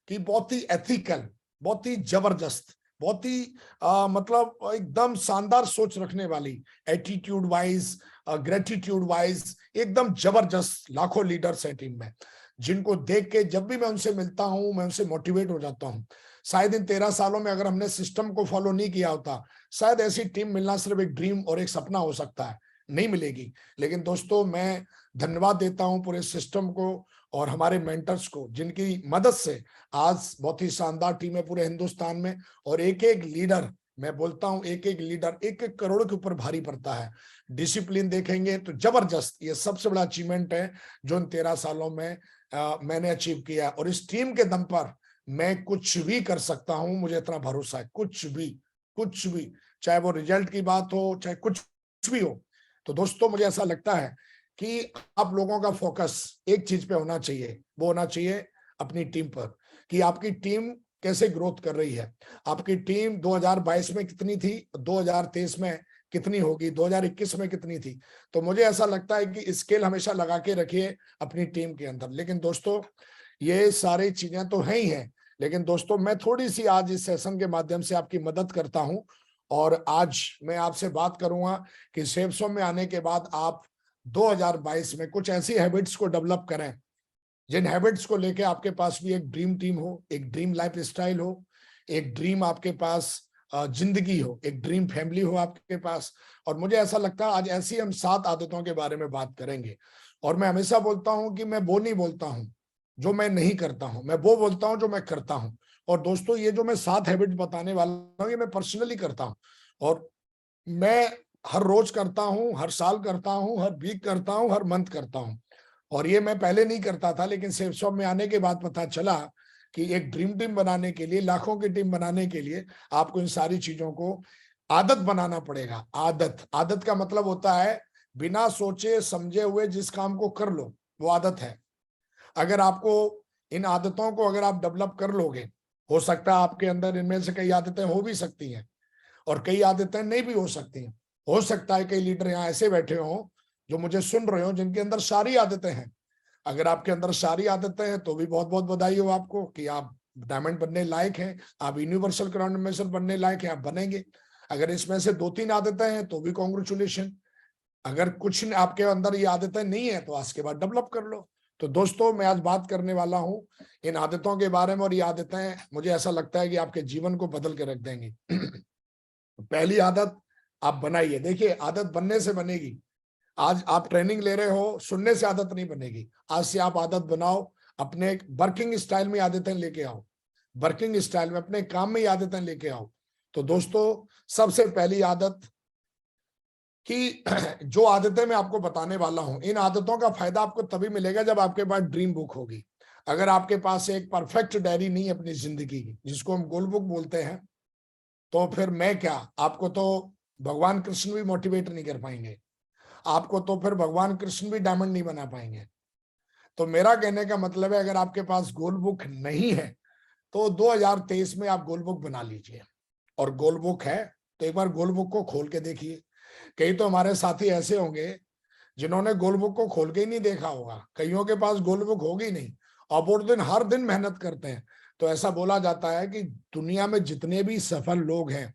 कि बहुत ही एथिकल, बहुत ही जबरदस्त, बहुत ही मतलब एकदम शानदार सोच रखने वाली, एटीट्यूड वाइज, ग्रेटिट्यूड वाइज एकदम जबरदस्त लाखों लीडर्स हैं टीम में, जिनको देख के जब भी मैं उनसे मिलता हूं मैं उनसे मोटिवेट हो जाता हूं। शायद इन 13 सालों में अगर हमने सिस्टम को फॉलो नहीं किया होता, शायद ऐसी टीम मिलना सिर्फ एक ड्रीम और एक सपना हो सकता है, नहीं मिलेगी। लेकिन दोस्तों मैं धन्यवाद देता हूं पूरे सिस्टम को और हमारे मेंटर्स को, जिनकी मदद से आज बहुत ही शानदार टीम है पूरे हिंदुस्तान में। और एक एक लीडर, मैं बोलता हूं एक एक लीडर 1-1 करोड़ के ऊपर भारी पड़ता है। डिसिप्लिन देखेंगे तो जबरदस्त, ये सबसे बड़ा अचीवमेंट है जो इन 13 सालों में मैंने अचीव किया। और इस टीम के दम पर मैं कुछ भी कर सकता हूं, मुझे इतना भरोसा है। कुछ भी, चाहे वो रिजल्ट की बात हो, चाहे कुछ भी हो। तो दोस्तों मुझे ऐसा लगता है कि आप लोगों का फोकस एक चीज पे होना चाहिए, वो होना चाहिए अपनी टीम पर, कि आपकी टीम कैसे ग्रोथ कर रही है। आपकी टीम 2022 में कितनी थी, 2023 में कितनी होगी, 2021 में कितनी थी। तो मुझे ऐसा लगता है कि स्केल हमेशा लगा के रखिए अपनी टीम के अंदर। लेकिन दोस्तों ये सारी चीजें तो है ही हैं, लेकिन दोस्तों मैं थोड़ी सी आज इस सेशन के माध्यम से आपकी मदद करता हूं। और आज मैं आपसे बात करूंगा कि सेफ शॉप में आने के बाद आप 2022 में कुछ ऐसी हैबिट्स को डेवलप करें, जिन हैबिट्स को लेके आपके पास भी एक ड्रीम टीम हो, एक ड्रीम लाइफ स्टाइल हो, एक ड्रीम आपके पास जिंदगी हो, एक ड्रीम फैमिली हो आपके पास। और मुझे ऐसा लगता है आज ऐसी हम 7 आदतों के बारे में बात करेंगे। और मैं हमेशा बोलता हूं कि मैं वो नहीं बोलता हूं जो मैं नहीं करता हूं, मैं वो बोलता हूं जो मैं करता हूं। और दोस्तों ये जो मैं 7 हैबिट बताने वाला हूं, ये मैं पर्सनली करता हूं, और मैं हर रोज करता हूं, हर साल करता हूं, हर वीक करता हूं, हर मंथ करता हूं। और ये मैं पहले नहीं करता था, लेकिन सेफ शॉप में आने के बाद पता चला कि एक ड्रीम टीम बनाने के लिए, लाखों की टीम बनाने के लिए आपको इन सारी चीजों को आदत बनाना पड़ेगा। आदत का मतलब होता है बिना सोचे समझे हुए जिस काम को कर लो, वो आदत है। अगर आपको इन आदतों को अगर आप डेवलप कर लोगे, हो सकता है आपके अंदर इनमें से कई आदतें हो भी सकती हैं और कई आदतें नहीं भी हो सकती हैं। हो सकता है कई लीडर यहाँ ऐसे बैठे हों जो मुझे सुन रहे हो, जिनके अंदर सारी आदतें हैं। अगर आपके अंदर सारी आदतें हैं तो भी बहुत बहुत बधाई हो आपको कि आप डायमंड बनने लायक हैं, आप यूनिवर्सल क्राउन एम्बेसडर बनने लायक हैं, आप बनेंगे। अगर इसमें से 2-3 आदतें हैं तो भी कॉन्ग्रेचुलेशन। अगर कुछ आपके अंदर ये आदतें नहीं है तो आज के बाद डेवलप कर लो। तो दोस्तों मैं आज बात करने वाला हूं इन आदतों के बारे में, और ये आदतें मुझे ऐसा लगता है कि आपके जीवन को बदल के रख देंगी। पहली आदत आप बनाइए। देखिए आदत बनने से बनेगी। आज आप ट्रेनिंग ले रहे हो, सुनने से आदत नहीं बनेगी। आज से आप आदत बनाओ, अपने वर्किंग स्टाइल में आदतें लेके आओ, वर्किंग स्टाइल में अपने काम में आदतें लेके आओ। तो दोस्तों सबसे पहली आदत कि जो आदतें मैं आपको बताने वाला हूं, इन आदतों का फायदा आपको तभी मिलेगा जब आपके पास ड्रीम बुक होगी। अगर आपके पास एक परफेक्ट डायरी नहीं है अपनी जिंदगी की, जिसको हम गोल बुक बोलते हैं, तो फिर मैं क्या, आपको तो भगवान कृष्ण भी मोटिवेट नहीं कर पाएंगे, आपको तो फिर भगवान कृष्ण भी डायमंड नहीं बना पाएंगे। तो मेरा कहने का मतलब है अगर आपके पास गोल बुक नहीं है तो 2023 में आप गोल बुक बना लीजिए। और गोल बुक है तो एक बार गोल बुक को खोल के देखिए। कई तो हमारे साथी ऐसे होंगे जिन्होंने गोल बुक को खोल के ही नहीं देखा होगा, कईयों के पास गोल बुक होगी नहीं और वो दिन हर दिन मेहनत करते हैं। तो ऐसा बोला जाता है कि दुनिया में जितने भी सफल लोग हैं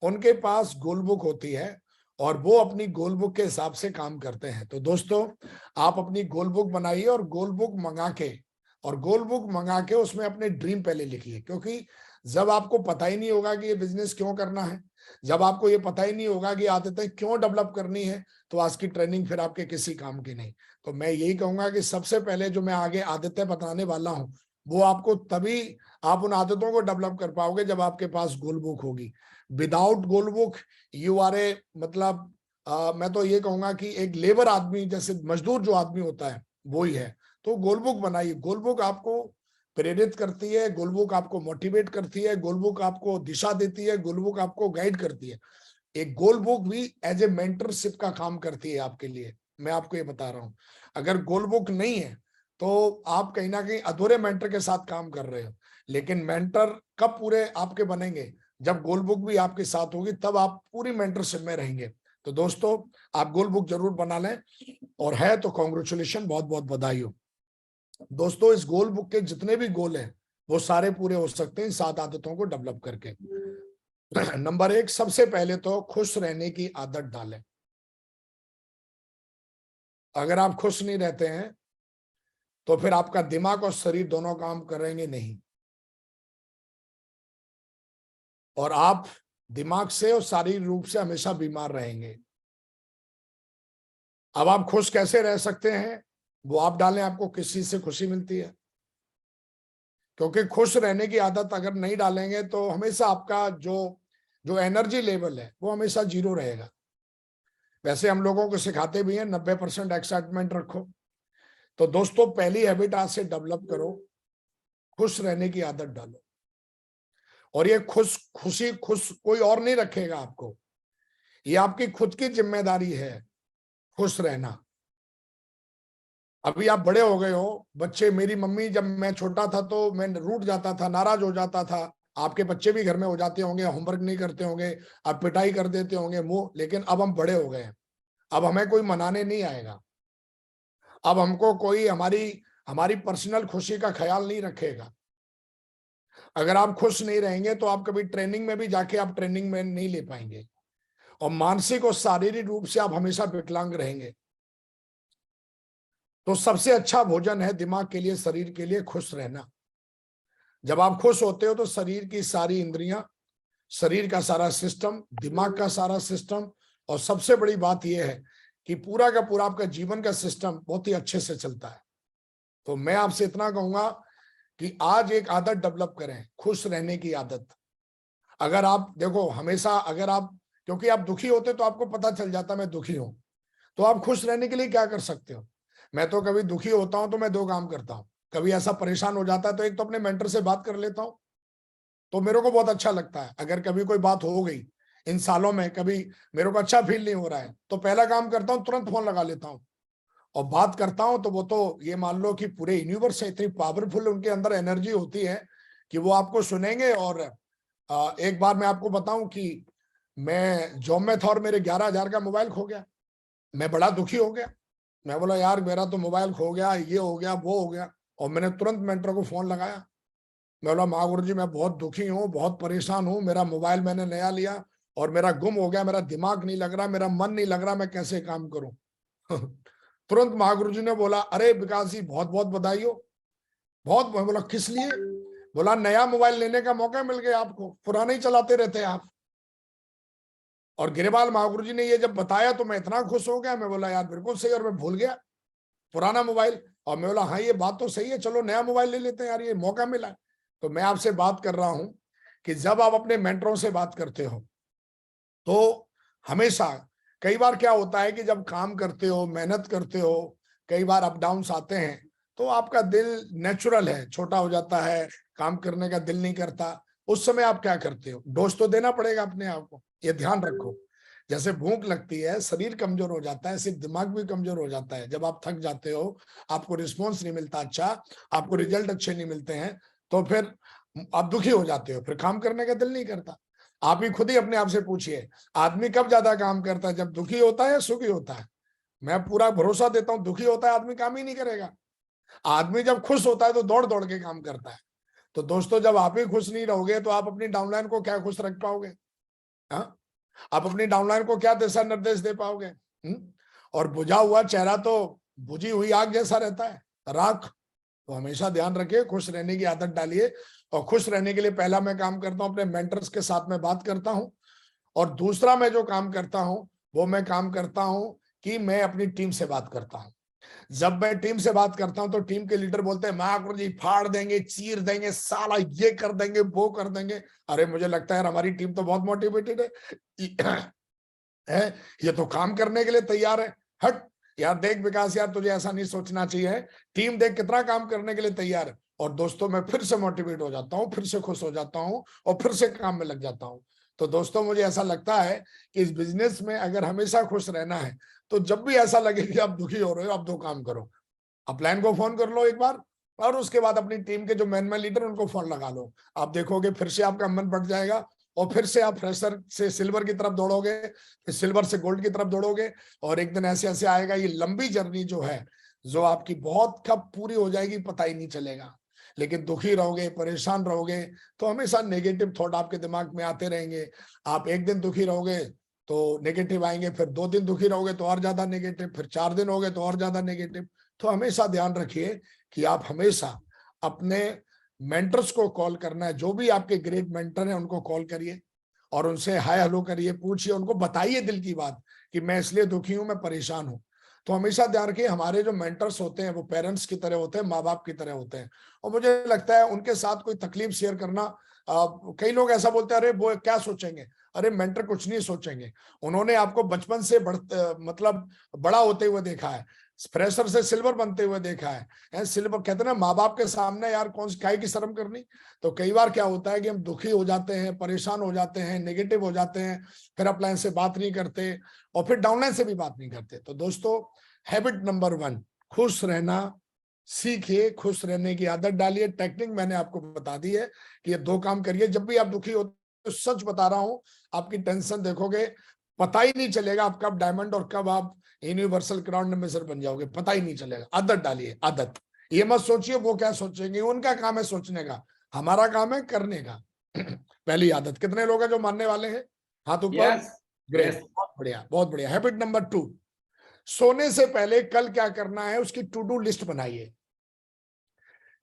उनके पास गोल बुक होती है और वो अपनी गोल बुक के हिसाब से काम करते हैं। तो दोस्तों, आप अपनी गोल बुक बनाइए और गोल बुक मंगा के उसमें अपने ड्रीम पहले लिखिए, क्योंकि जब आपको पता ही नहीं होगा कि ये बिजनेस क्यों करना है, जब आपको ये पता ही नहीं होगा कि आदतें क्यों डेवलप करनी है, तो आज की ट्रेनिंग फिर आपके किसी काम की नहीं। तो मैं यही कहूंगा कि सबसे पहले जो मैं आगे आदतें बताने वाला हूं वो आपको तभी आप उन आदतों को डेवलप कर पाओगे जब आपके पास गोल बुक होगी। Without goal book you are a मतलब मैं तो ये कहूंगा कि एक लेबर आदमी, जैसे मजदूर जो आदमी होता है वो ही है। तो गोल बुक बनाइए। गोल बुक आपको प्रेरित करती है, गोल बुक आपको मोटिवेट करती है, गोल बुक आपको दिशा देती है, गोल बुक आपको गाइड करती है। एक गोल बुक भी एज ए मेंटरशिप का काम करती है आपके लिए। मैं आपको ये बता रहा हूं, अगर गोल बुक नहीं है तो आप कहीं ना कहीं अधूरे मेंटर के साथ काम कर रहे हो। लेकिन मेंटर कब पूरे आपके बनेंगे? जब गोल बुक भी आपके साथ होगी, तब आप पूरी मेंटरशिप में रहेंगे। तो दोस्तों, आप गोल बुक जरूर बना लें, और है तो कॉन्ग्रेचुलेशन, बहुत बहुत बधाई हो। दोस्तों, इस गोल बुक के जितने भी गोल हैं वो सारे पूरे हो सकते हैं 7 आदतों को डेवलप करके। नंबर 1, सबसे पहले तो खुश रहने की आदत डालें। अगर आप खुश नहीं रहते हैं तो फिर आपका दिमाग और शरीर दोनों काम करेंगे नहीं, और आप दिमाग से और शारीरिक रूप से हमेशा बीमार रहेंगे। अब आप खुश कैसे रह सकते हैं वो आप डालें। आपको किस चीज से खुशी मिलती है? क्योंकि खुश रहने की आदत अगर नहीं डालेंगे तो हमेशा आपका जो जो एनर्जी लेवल है वो हमेशा 0 रहेगा। वैसे हम लोगों को सिखाते भी हैं 90% एक्साइटमेंट रखो। तो दोस्तों, पहली हैबिट आज से डेवलप करो, खुश रहने की आदत डालो। और ये खुशी कोई और नहीं रखेगा आपको, ये आपकी खुद की जिम्मेदारी है खुश रहना। अभी आप बड़े हो गए हो, बच्चे, मेरी मम्मी जब मैं छोटा था तो मैं रूठ जाता था, नाराज हो जाता था। आपके बच्चे भी घर में हो जाते होंगे, होमवर्क नहीं करते होंगे, आप पिटाई कर देते होंगे मुंह। लेकिन अब हम बड़े हो गए हैं, अब हमें कोई मनाने नहीं आएगा, अब हमको कोई हमारी हमारी पर्सनल खुशी का ख्याल नहीं रखेगा। अगर आप खुश नहीं रहेंगे तो आप कभी ट्रेनिंग में भी जाके आप ट्रेनिंग में नहीं ले पाएंगे, और मानसिक और शारीरिक रूप से आप हमेशा विकलांग रहेंगे। तो सबसे अच्छा भोजन है दिमाग के लिए, शरीर के लिए खुश रहना। जब आप खुश होते हो तो शरीर की सारी इंद्रियां, शरीर का सारा सिस्टम, दिमाग का सारा सिस्टम, और सबसे बड़ी बात यह है कि पूरा का पूरा आपका जीवन का सिस्टम बहुत ही अच्छे से चलता है। तो मैं आपसे इतना कहूंगा कि आज एक आदत डेवलप करें, खुश रहने की आदत। अगर आप देखो हमेशा, अगर आप, क्योंकि आप दुखी होते तो आपको पता चल जाता मैं दुखी हूं, तो आप खुश रहने के लिए क्या कर सकते हो? मैं तो कभी दुखी होता हूं तो मैं 2 काम करता हूं। कभी ऐसा परेशान हो जाता है तो एक तो अपने मेंटर से बात कर लेता हूं, तो मेरे को बहुत अच्छा लगता है। अगर कभी कोई बात हो गई इन सालों में, कभी मेरे को अच्छा फील नहीं हो रहा है, तो पहला काम करता हूं तुरंत फोन लगा लेता हूं और बात करता हूं। तो वो तो ये मान लो कि पूरे यूनिवर्स से इतनी पावरफुल उनके अंदर एनर्जी होती है कि वो आपको सुनेंगे। और एक बार मैं आपको बताऊं कि मैं जॉब में था और मेरे 11,000 का मोबाइल खो गया। मैं बड़ा दुखी हो गया, मैं बोला यार मेरा तो मोबाइल खो गया, ये हो गया वो हो गया। और मैंने तुरंत मेंटर को फोन लगाया, मैं बोला महागुरु जी मैं बहुत दुखी हूँ, बहुत परेशान हूँ, मेरा मोबाइल मैंने नया लिया और मेरा गुम हो गया, मेरा दिमाग नहीं लग रहा, मेरा मन नहीं लग रहा, मैं कैसे काम करूं? तुरंत महागुरु जी ने बोला अरे विकास जी बहुत बहुत बधाई हो, बहुत। मैं बोला किस लिए? बोला नया मोबाइल लेने का मौका मिल गया आपको, पुराना ही चलाते रहते हैं आप। और गिरिबाल महागुरु जी ने ये जब बताया तो मैं इतना खुश हो गया, मैं बोला यार बिल्कुल सही, और मैं भूल गया पुराना मोबाइल। और मैं बोला हाँ ये बात तो सही है, चलो नया मोबाइल ले लेते हैं यार, ये मौका मिला है। तो मैं आपसे बात कर रहा हूं कि जब आप अपने मेंटरों से बात करते हो तो हमेशा, कई बार क्या होता है कि जब काम करते हो, मेहनत करते हो, कई बार अप डाउन्स आते हैं, तो आपका दिल नेचुरल है छोटा हो जाता है, काम करने का दिल नहीं करता। उस समय आप क्या करते हो? डोज तो देना पड़ेगा अपने आप को, ये ध्यान रखो। जैसे भूख लगती है, शरीर कमजोर हो जाता है, सिर्फ दिमाग भी कमजोर हो जाता है। जब आप थक जाते हो, आपको रिस्पॉन्स नहीं मिलता अच्छा, आपको रिजल्ट अच्छे नहीं मिलते हैं, तो फिर आप दुखी हो जाते हो, फिर काम करने का दिल नहीं करता। आप ही खुद ही अपने आप से पूछिए, आदमी कब ज्यादा काम करता है, जब दुखी होता है या सुखी होता है? मैं पूरा भरोसा देता हूं दुखी होता है आदमी काम ही नहीं करेगा। आदमी जब खुश होता है तो दौड़ दौड़ के काम करता है। तो दोस्तों, जब आप ही खुश नहीं रहोगे तो आप अपनी डाउनलाइन को क्या खुश रख पाओगे? हाँ, आप अपनी डाउनलाइन को क्या दिशा निर्देश दे पाओगे? और बुझा हुआ चेहरा तो बुझी हुई आग जैसा रहता है, राख। तो हमेशा ध्यान रखिए, खुश रहने की आदत डालिए। और खुश रहने के लिए पहला मैं काम करता हूं, अपने मेंटर्स के साथ में बात करता हूं। और दूसरा मैं जो काम करता हूं वो मैं काम करता हूं कि मैं अपनी टीम से बात करता हूं। जब मैं टीम से बात करता हूं तो टीम के लीडर बोलते हैं महागुरु जी फाड़ देंगे, चीर देंगे, साला ये कर देंगे, वो कर देंगे। अरे मुझे लगता है हमारी टीम तो बहुत मोटिवेटेड है, ये तो काम करने के लिए तैयार है। हट यार, देख विकास यार, तुझे ऐसा नहीं सोचना चाहिए। टीम देख कितना काम करने के लिए तैयार है। और दोस्तों, मैं फिर से मोटिवेट हो जाता हूँ, फिर से खुश हो जाता हूँ और फिर से काम में लग जाता हूँ। तो दोस्तों, मुझे ऐसा लगता है कि इस बिजनेस में अगर हमेशा खुश रहना है तो जब भी ऐसा लगे कि आप दुखी हो रहे हो, आप दो काम करो। अपलाइन को फोन कर लो एक बार, और उसके बाद अपनी टीम के जो मैन लीडर उनको फोन लगा लो। आप देखोगे फिर से आपका मन बढ़ जाएगा और फिर से आप फ्रेशर से सिल्वर की तरफ दौड़ोगे, फिर सिल्वर से गोल्ड की तरफ दौड़ोगे। और एक दिन ऐसे ऐसे आएगा, ये लंबी जर्नी जो है, जो आपकी बहुत कब पूरी हो जाएगी पता ही नहीं चलेगा। लेकिन दुखी रहोगे, परेशान रहोगे, तो हमेशा नेगेटिव थॉट आपके दिमाग में आते रहेंगे। आप एक दिन दुखी रहोगे तो नेगेटिव आएंगे, फिर 2 दिन दुखी रहोगे तो और ज्यादा नेगेटिव, फिर 4 दिन हो गए तो और ज्यादा नेगेटिव। तो हमेशा ध्यान रखिए कि आप हमेशा अपने मेंटर्स को कॉल करना है। जो भी आपके ग्रेट मेंटर हैं उनको कॉल करिए और उनसे हाय हेलो करिए, पूछिए, उनको बताइए दिल की बात कि मैं इसलिए दुखी हूं, मैं परेशान हूं। तो हमेशा ध्यान रखिए, हमारे जो मेंटर्स होते हैं वो पेरेंट्स की तरह होते हैं, माँ बाप की तरह होते हैं। और मुझे लगता है उनके साथ कोई तकलीफ शेयर करना, कई लोग ऐसा बोलते हैं अरे वो क्या सोचेंगे। अरे मेंटर कुछ नहीं सोचेंगे, उन्होंने आपको बचपन से मतलब बड़ा होते हुए देखा है, फ्रेशर से सिल्वर बनते हुए देखा है। सिल्वर कहते हैं ना, माँ बाप के सामने यार कौन सी काय की शर्म करनी। तो कई बार क्या होता है कि हम दुखी हो जाते हैं, परेशान हो जाते हैं, नेगेटिव हो जाते हैं, फिर अपलाइन से बात नहीं करते और फिर डाउनलाइन से भी बात नहीं करते। तो दोस्तों, हैबिट नंबर 1, खुश रहना सीखिए, खुश रहने की आदत डालिए। टेक्निक मैंने आपको बता दी है कि ये 2 काम करिए। जब भी आप दुखी हो, तो सच बता रहा हूं, आपकी टेंशन देखोगे पता ही नहीं चलेगा आप कब डायमंड और कब आप यूनिवर्सल क्राउन एम्बेसडर बन जाओगे, पता ही नहीं चलेगा। आदत डालिए, आदत। ये मत सोचिए वो क्या सोचेंगे, उनका काम है सोचने का, हमारा काम है करने का। पहली आदत। कितने लोग हैं जो मानने वाले हैं? हाथ ऊपर। यस ग्रेट, यस बहुत बढ़िया, बहुत बढ़िया। हैबिट नंबर 2, सोने से पहले कल क्या करना है उसकी टू डू लिस्ट बनाइए।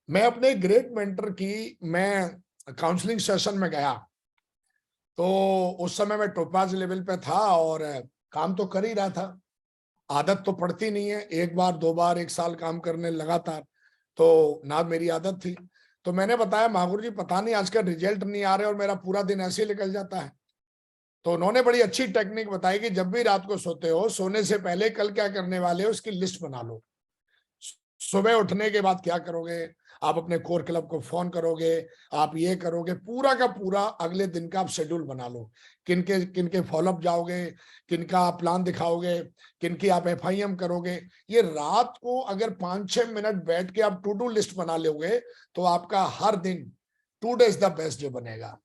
मैं अपने ग्रेट मेंटर की मैं काउंसलिंग सेशन में गया, तो उस समय मैं टोपाज लेवल पे था और काम तो कर ही रहा था। आदत तो पड़ती नहीं है, 1 बार 2 बार 1 साल काम करने लगातार, तो ना मेरी आदत थी। तो मैंने बताया महागुरु जी पता नहीं आज का रिजल्ट नहीं आ रहे और मेरा पूरा दिन ऐसे ही निकल जाता है। तो उन्होंने बड़ी अच्छी टेक्निक बताई कि जब भी रात को सोते हो, सोने से पहले कल क्या करने वाले हो उसकी लिस्ट बना लो। सुबह उठने के बाद क्या करोगे, आप अपने कोर क्लब को फोन करोगे, आप ये करोगे, पूरा का पूरा अगले दिन का आप शेड्यूल बना लो। किनके किनके फॉलोअप जाओगे, किनका आप प्लान दिखाओगे, किनकी आप FIM करोगे। ये रात को अगर 5-6 मिनट बैठ के आप टू डू लिस्ट बना लोगे तो आपका हर दिन today is the best day बनेगा।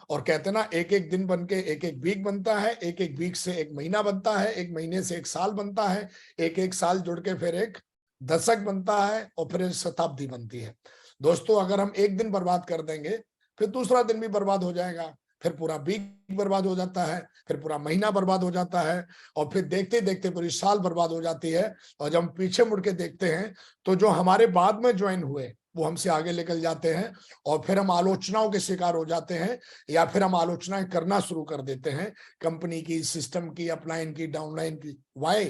और कहते ना, एक एक दिन बन के एक एक वीक बनता है, एक एक वीक से एक महीना बनता है, एक महीने से एक साल बनता है, एक एक साल जुड़ के फिर एक दशक बनता है और फिर शताब्दी बनती है। दोस्तों, अगर हम एक दिन बर्बाद कर देंगे, फिर दूसरा दिन भी बर्बाद हो जाएगा, फिर पूरा वीक बर्बाद हो जाता है, फिर पूरा महीना बर्बाद हो जाता है और फिर देखते देखते पूरी साल बर्बाद हो जाती है। और जब हम पीछे मुड़ के देखते हैं तो जो हमारे बाद में ज्वाइन हुए वो हमसे आगे निकल जाते हैं और फिर हम आलोचनाओं के शिकार हो जाते हैं या फिर हम आलोचनाएं करना शुरू कर देते हैं, कंपनी की, सिस्टम की, अपलाइन की, डाउनलाइन की। वाई?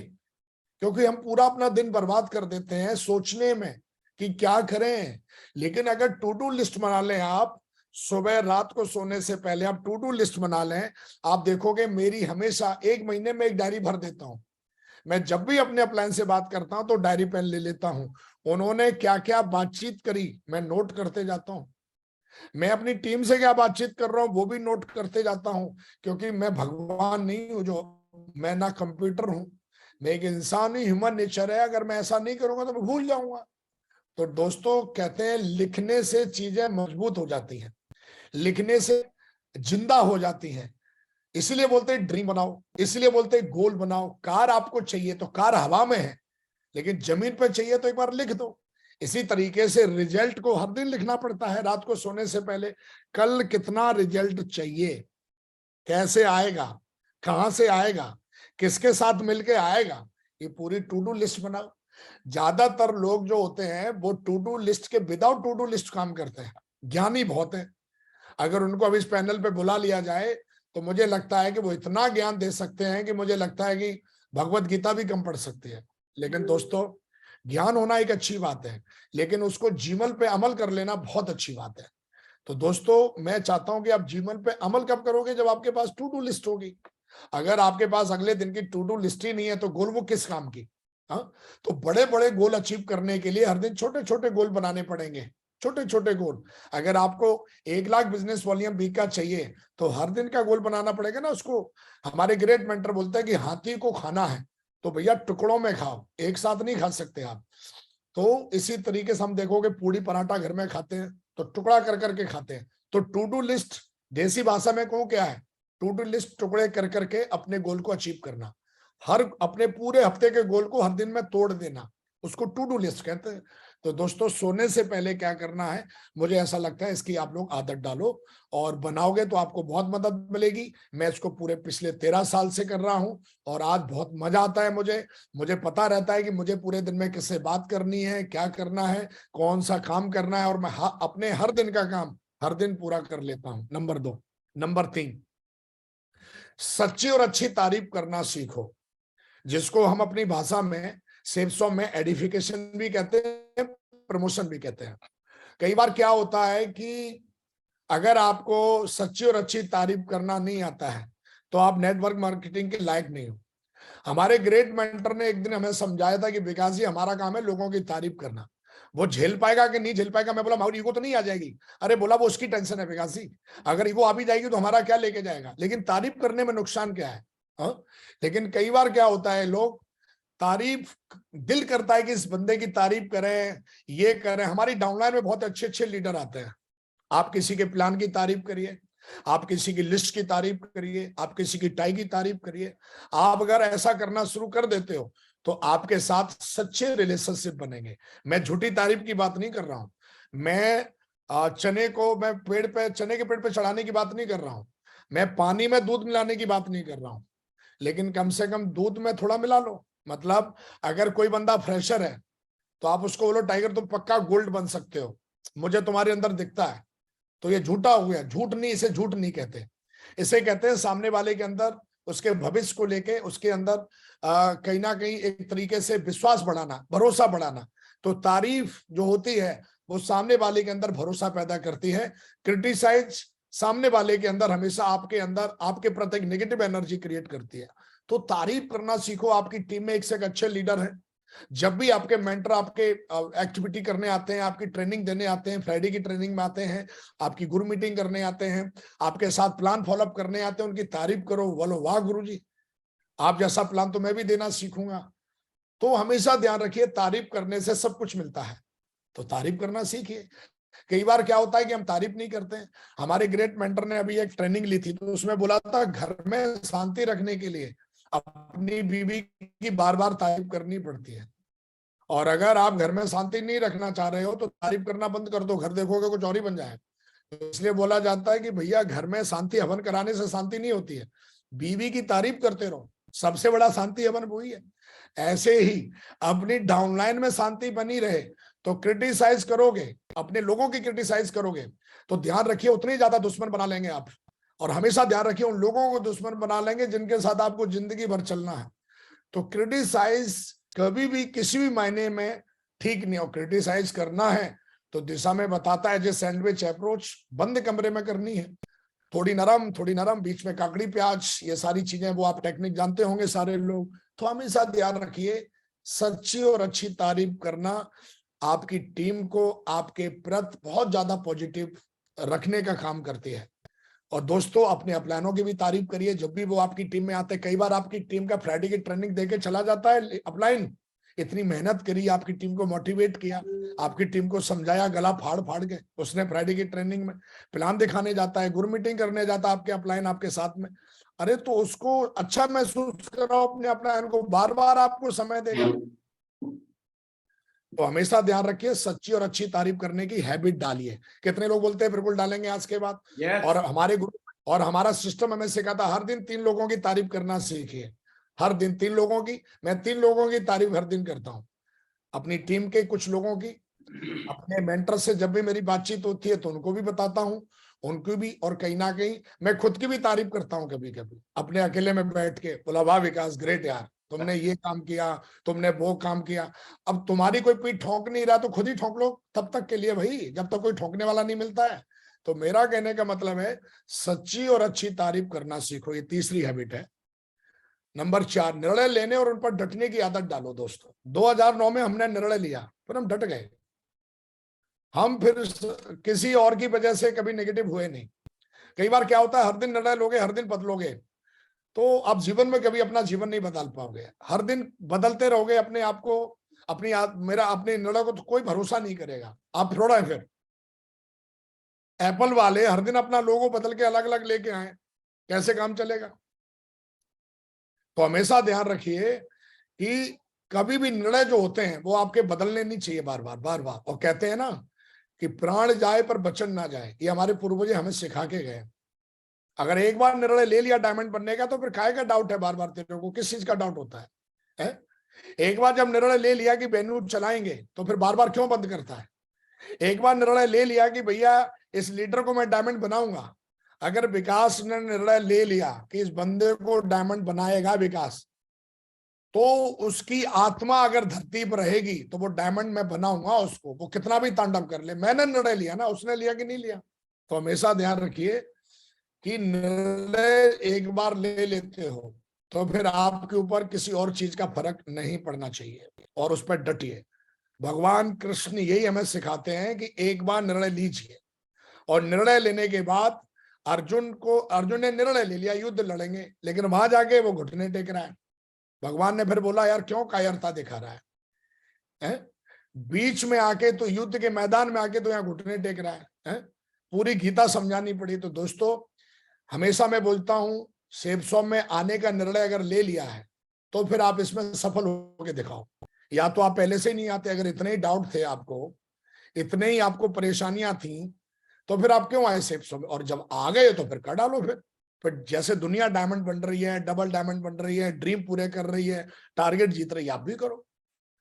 क्योंकि हम पूरा अपना दिन बर्बाद कर देते हैं सोचने में कि क्या करें। लेकिन अगर टू डू लिस्ट बना लें, आप सुबह रात को सोने से पहले आप टू डू लिस्ट बना लें, आप देखोगे मेरी हमेशा 1 महीने में एक डायरी भर देता हूं। मैं जब भी अपने अपलाइन से बात करता हूं तो डायरी पेन ले लेता हूं, उन्होंने क्या क्या बातचीत करी मैं नोट करते जाता हूं। मैं अपनी टीम से क्या बातचीत कर रहा हूं वो भी नोट करते जाता हूं, क्योंकि मैं भगवान नहीं हूं, जो मैं ना कंप्यूटर हूं, मैं एक इंसान ही, ह्यूमन नेचर है। अगर मैं ऐसा नहीं करूंगा तो मैं भूल जाऊंगा। तो दोस्तों, कहते हैं लिखने से चीजें मजबूत हो जाती हैं, लिखने से जिंदा हो जाती हैं। इसीलिए बोलते हैं ड्रीम बनाओ, इसीलिए बोलते हैं गोल बनाओ। कार आपको चाहिए तो कार हवा में है, लेकिन जमीन पर चाहिए तो एक बार लिख दो। इसी तरीके से रिजल्ट को हर दिन लिखना पड़ता है, रात को सोने से पहले। कल कितना रिजल्ट चाहिए, कैसे आएगा, कहां से आएगा, किसके साथ मिलके आएगा, ये पूरी टू डू लिस्ट बनाओ। ज्यादातर लोग जो होते हैं वो टू डू लिस्ट के विदाउट टू डू लिस्ट काम करते हैं। ज्ञानी बहुत है, अगर उनको अब इस पैनल पे बुला लिया जाए तो मुझे लगता है कि वो इतना ज्ञान दे सकते हैं कि मुझे लगता है कि भगवत गीता भी कम पढ़ सकती है। लेकिन दोस्तों, ज्ञान होना एक अच्छी बात है, लेकिन उसको जीवन पे अमल कर लेना बहुत अच्छी बात है। तो दोस्तों, मैं चाहता हूं कि आप जीवन पे अमल कब करोगे, जब आपके पास टू डू लिस्ट होगी। अगर आपके पास अगले दिन की टू डू लिस्ट ही नहीं है तो गोल वो किस काम की। हाँ, तो बड़े बड़े गोल अचीव करने के लिए हर दिन छोटे छोटे गोल बनाने पड़ेंगे, छोटे छोटे गोल। अगर आपको 1 लाख बिजनेस वॉल्यूम वीक का चाहिए तो हर दिन का गोल बनाना पड़ेगा ना उसको। हमारे ग्रेट मेंटर बोलते हैं कि हाथी को खाना है तो भैया टुकड़ों में खाओ, एक साथ नहीं खा सकते आप। तो इसी तरीके से हम देखोगे पूड़ी पराठा घर में खाते हैं तो टुकड़ा कर करके खाते हैं। तो टू डू लिस्ट देसी भाषा में कहूं क्या है, टू डू लिस्ट टुकड़े कर करके अपने गोल को अचीव करना। हर अपने पूरे हफ्ते के गोल को हर दिन में तोड़ देना, उसको टू डू लिस्ट कहते हैं। तो दोस्तों, सोने से पहले क्या करना है, मुझे ऐसा लगता है इसकी आप लोग आदत डालो और बनाओगे तो आपको बहुत मदद मिलेगी। मैं इसको पूरे पिछले 13 साल से कर रहा हूं और आज बहुत मजा आता है मुझे पता रहता है कि मुझे पूरे दिन में किससे बात करनी है, क्या करना है, कौन सा काम करना है, और मैं अपने हर दिन का काम हर दिन पूरा कर लेता हूं। नंबर 2। नंबर 3, सच्ची और अच्छी तारीफ करना सीखो, जिसको हम अपनी भाषा में सेल्सों में एडिफिकेशन भी कहते हैं, प्रमोशन भी कहते हैं। कई बार क्या होता है कि अगर आपको सच्ची और अच्छी तारीफ करना नहीं आता है तो आप नेटवर्क मार्केटिंग के लायक नहीं हो। हमारे ग्रेट मेंटर ने एक दिन हमें समझाया था कि विकास जी, हमारा काम है लोगों की तारीफ करना। वो झेल पाएगा कि नहीं झेल पाएगा, मैं बोला माहौल ईगो तो नहीं आ जाएगी। अरे बोला वो उसकी टेंशन है विकास जी, अगर ईगो आ भी जाएगी तो हमारा क्या लेके जाएगा, लेकिन तारीफ करने में नुकसान क्या है। हाँ? लेकिन कई बार क्या होता है, लोग तारीफ, दिल करता है कि इस बंदे की तारीफ करें, ये करें। हमारी डाउनलाइन में बहुत अच्छे अच्छे लीडर आते हैं। आप किसी के प्लान की तारीफ करिए, आप किसी की लिस्ट की तारीफ करिए, आप किसी की टाई की तारीफ करिए। आप अगर ऐसा करना शुरू कर देते हो तो आपके साथ सच्चे रिलेशनशिप बनेंगे। मैं झूठी तारीफ की बात नहीं कर रहा हूं, मैं चने को मैं चने के पेड़ पे चढ़ाने की बात नहीं कर रहा हूं, मैं पानी में दूध मिलाने की बात नहीं कर रहा हूं। लेकिन कम से कम दूध में थोड़ा मिला लो। मतलब अगर कोई बंदा फ्रेशर है तो आप उसको बोलो टाइगर तुम पक्का गोल्ड बन सकते हो, मुझे तुम्हारे अंदर दिखता है, तो ये झूठा हो गया। झूठ नहीं, इसे झूठ नहीं कहते, इसे कहते हैं सामने वाले के अंदर उसके भविष्य को लेके उसके अंदर कहीं ना कहीं एक तरीके से विश्वास बढ़ाना, भरोसा बढ़ाना। तो तारीफ जो होती है वो सामने वाले के अंदर भरोसा पैदा करती है। क्रिटिसाइज सामने वाले के अंदर हमेशा आपके अंदर आपके प्रति एक नेगेटिव एनर्जी क्रिएट करती है। तो तारीफ करना सीखो। आपकी टीम में एक से एक अच्छे लीडर हैं। जब भी आपके मेंटर आपके एक्टिविटी करने आते हैं, आपकी ट्रेनिंग देने आते हैं, फ्राइडे की ट्रेनिंग में आते हैं, आपकी गुरु मीटिंग करने आते हैं, आपके साथ प्लान फॉलोअप करने आते हैं, उनकी तारीफ करो, बोलो वाह गुरुजी, आप जैसा प्लान तो मैं भी देना सीखूंगा। तो हमेशा ध्यान रखिए, तारीफ करने से सब कुछ मिलता है, तो तारीफ करना सीखिए। कई बार क्या होता है कि हम तारीफ नहीं करते हैं। हमारे ग्रेट मेंटर ने अभी एक ट्रेनिंग ली थी, तो उसमें बोला था घर में शांति रखने के लिए अपनी बीवी की बार बार तारीफ करनी पड़ती है। और अगर आप घर में शांति नहीं रखना चाह रहे हो तो तारीफ करना बंद कर दो, घर देखोगे कुछ और ही बन जाए। तो इसलिए बोला जाता है कि भैया घर में शांति हवन कराने से शांति नहीं होती है, बीवी की तारीफ करते रहो, सबसे बड़ा शांति हवन वही है। ऐसे ही अपनी डाउनलाइन में शांति बनी रहे तो क्रिटिसाइज करोगे, अपने लोगों की क्रिटिसाइज करोगे तो ध्यान रखिए उतने ज्यादा दुश्मन बना लेंगे आप। और हमेशा ध्यान रखिए उन लोगों को दुश्मन बना लेंगे जिनके साथ आपको जिंदगी भर चलना है। तो क्रिटिसाइज कभी भी किसी भी मायने में ठीक नहीं हो। क्रिटिसाइज करना है तो दिशा में बताता है, जैसे सैंडविच अप्रोच बंद कमरे में करनी है, थोड़ी नरम, बीच में काकड़ी प्याज, ये सारी चीजें वो आप टेक्निक जानते होंगे सारे लोग। तो हमेशा ध्यान रखिए, सच्ची और अच्छी तारीफ करना आपकी टीम को आपके प्रति बहुत ज्यादा पॉजिटिव रखने का काम करती है। और दोस्तों, अपने अपलाइनों की भी तारीफ करिए जब भी वो आपकी टीम में आते हैं। कई बार आपकी टीम का फ्राइडे की ट्रेनिंग देके चला जाता है अपलाइन, इतनी मेहनत करी, आपकी टीम को मोटिवेट किया, आपकी टीम को समझाया, गला फाड़ फाड़ के। उसने फ्राइडे की ट्रेनिंग में प्लान दिखाने जाता है, ग्रुप मीटिंग करने जाता है आपके अपलाइन आपके साथ में, अरे तो उसको अच्छा महसूस कराओ अपने अपलाइन को, बार बार आपको समय देगा। तो हमेशा ध्यान रखिए, सच्ची और अच्छी तारीफ करने की हैबिट डालिए। कितने लोग बोलते हैं बिल्कुल डालेंगे आज के बाद। और हमारे ग्रुप और हमारा सिस्टम हमें सिखाता, हर दिन 3 लोगों की तारीफ करना सीखिए। हर दिन 3 लोगों की, मैं 3 लोगों की तारीफ हर दिन करता हूँ। अपनी टीम के कुछ लोगों की, अपने मेंटर से जब भी मेरी बातचीत होती है तो उनको भी बताता हूँ, उनको भी, और कहीं ना कहीं मैं खुद की भी तारीफ करता हूँ कभी कभी अपने अकेले में बैठ के। बोला वाह विकास, ग्रेट यार, तुमने ये काम किया, तुमने वो काम किया। अब तुम्हारी कोई पीठ ठोक नहीं रहा तो खुद ही ठोक लो तब तक के लिए भाई, जब तक कोई ठोकने वाला नहीं मिलता है। तो मेरा कहने का मतलब है, सच्ची और अच्छी तारीफ करना सीखो, ये तीसरी हैबिट है। नंबर 4, निर्णय लेने और उन पर डटने की आदत डालो। दोस्तों 2009 में हमने निर्णय लिया, फिर हम डट गए, हम फिर किसी और की वजह से कभी नेगेटिव हुए नहीं। कई बार क्या होता है, हर दिन निर्णय लोगे, हर दिन बदलोगे, तो आप जीवन में कभी अपना जीवन नहीं बदल पाओगे। हर दिन बदलते रहोगे अपने आप को, मेरा अपने निर्णय को, तो कोई भरोसा नहीं करेगा। आप फ्रॉड है फिर। एप्पल वाले हर दिन अपना लोगो बदल के अलग अलग लेके आए, कैसे काम चलेगा? तो हमेशा ध्यान रखिए कि कभी भी निर्णय जो होते हैं वो आपके बदलने नहीं चाहिए बार बार बार बार। और कहते हैं ना कि प्राण जाए पर वचन ना जाए, ये हमारे पूर्वज हमें सिखा के गए। अगर एक बार निर्णय ले लिया डायमंड बनने का, तो फिर काहे का डाउट है बार बार तेरे को? किस चीज का डाउट होता है? एक बार जब निर्णय ले लिया कि वेन्यू चलाएंगे, तो फिर बार बार क्यों बंद करता है? एक बार निर्णय ले लिया कि भैया इस लीडर को मैं डायमंड बनाऊंगा, अगर विकास ने निर्णय ले लिया कि इस बंदे को डायमंड बनाएगा विकास, तो उसकी आत्मा अगर धरती पर रहेगी तो वो डायमंड में बनाऊंगा उसको, वो कितना भी तांडव कर ले। मैंने निर्णय लिया ना, उसने लिया कि नहीं लिया? तो हमेशा ध्यान रखिए कि निर्णय एक बार ले लेते हो तो फिर आपके ऊपर किसी और चीज का फर्क नहीं पड़ना चाहिए, और उस पर डटिए। भगवान कृष्ण यही हमें सिखाते हैं कि एक बार निर्णय लीजिए। और निर्णय लेने के बाद अर्जुन ने निर्णय ले लिया, युद्ध लड़ेंगे, लेकिन वहां जाके वो घुटने टेक रहा है। भगवान ने फिर बोला यार क्यों कायरता दिखा रहा है? बीच में आके तो, युद्ध के मैदान में आके तो यहाँ घुटने टेक रहा है? पूरी गीता समझानी पड़ी। तो दोस्तों हमेशा मैं बोलता हूं, सेब सॉप में आने का निर्णय अगर ले लिया है तो फिर आप इसमें सफल होकर दिखाओ। या तो आप पहले से ही नहीं आते, अगर इतने ही डाउट थे आपको, इतने ही आपको परेशानियां थी, तो फिर आप क्यों आए सेब सॉप में? और जब आ गए तो फिर कर डालो। फिर जैसे दुनिया डायमंड बन रही है, डबल डायमंड बन रही है, ड्रीम पूरे कर रही है, टारगेट जीत रही है, आप भी करो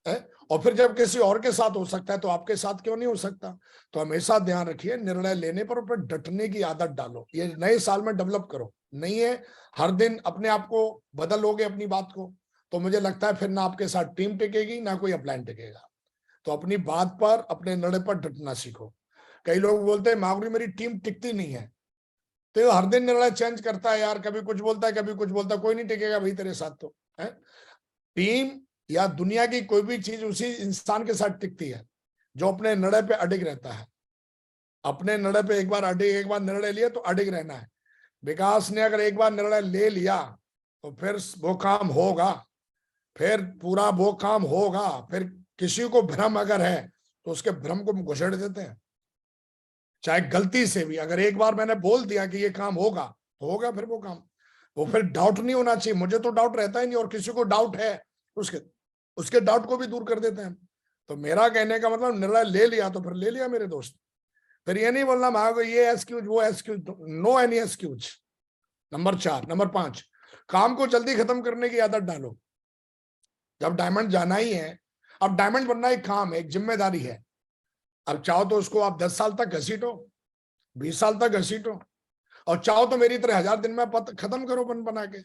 है? और फिर जब किसी और के साथ हो सकता है तो आपके साथ क्यों नहीं हो सकता? तो हमेशा ध्यान रखिए, निर्णय लेने पर फिर डटने की आदत डालो। ये नए साल में डेवलप करो। नहीं है हर दिन अपने आप को बदलोगे अपनी बात को, तो मुझे लगता है फिर ना आपके साथ टीम टिकेगी, ना कोई अपलाइन टिकेगा। तो अपनी बात पर, अपने निर्णय पर डटना सीखो। कई लोग बोलते हैं मागुरी मेरी टीम टिकती नहीं है, तो हर दिन निर्णय चेंज करता है यार, कभी कुछ बोलता है कभी कुछ बोलता है। कोई नहीं टिकेगा भाई तेरे साथ तो है। टीम या दुनिया की कोई भी चीज उसी इंसान के साथ टिकती है जो अपने निर्णय पे अडिग रहता है। अपने निर्णय पे एक बार निर्णय लिया तो अडिग रहना है। विकास ने अगर एक बार निर्णय ले लिया तो फिर वो काम होगा, फिर पूरा वो काम होगा। फिर किसी को भ्रम अगर है तो उसके भ्रम को घुसेड़ देते हैं, चाहे गलती से भी। अगर एक बार मैंने बोल दिया कि ये काम होगा तो होगा फिर वो काम। वो फिर डाउट नहीं होना चाहिए। मुझे तो डाउट रहता ही नहीं, और किसी को डाउट है उसके डाउट को भी दूर कर देते हैं। तो मेरा कहने का मतलब, निर्णय ले लिया तो फिर ले लिया मेरे दोस्त। फिर ये नहीं बोलना भागो ये एक्सक्यूज वो excuse, no any excuse. Number 5, काम को जल्दी खत्म करने की आदत डालो। जब डायमंड जाना ही है, अब डायमंड बनना एक काम है, एक जिम्मेदारी है। अब चाहो तो उसको आप 10 साल तक घसीटो, 20 साल तक घसीटो, और चाहो तो मेरी तरह 1000 दिन में खत्म करो बना के।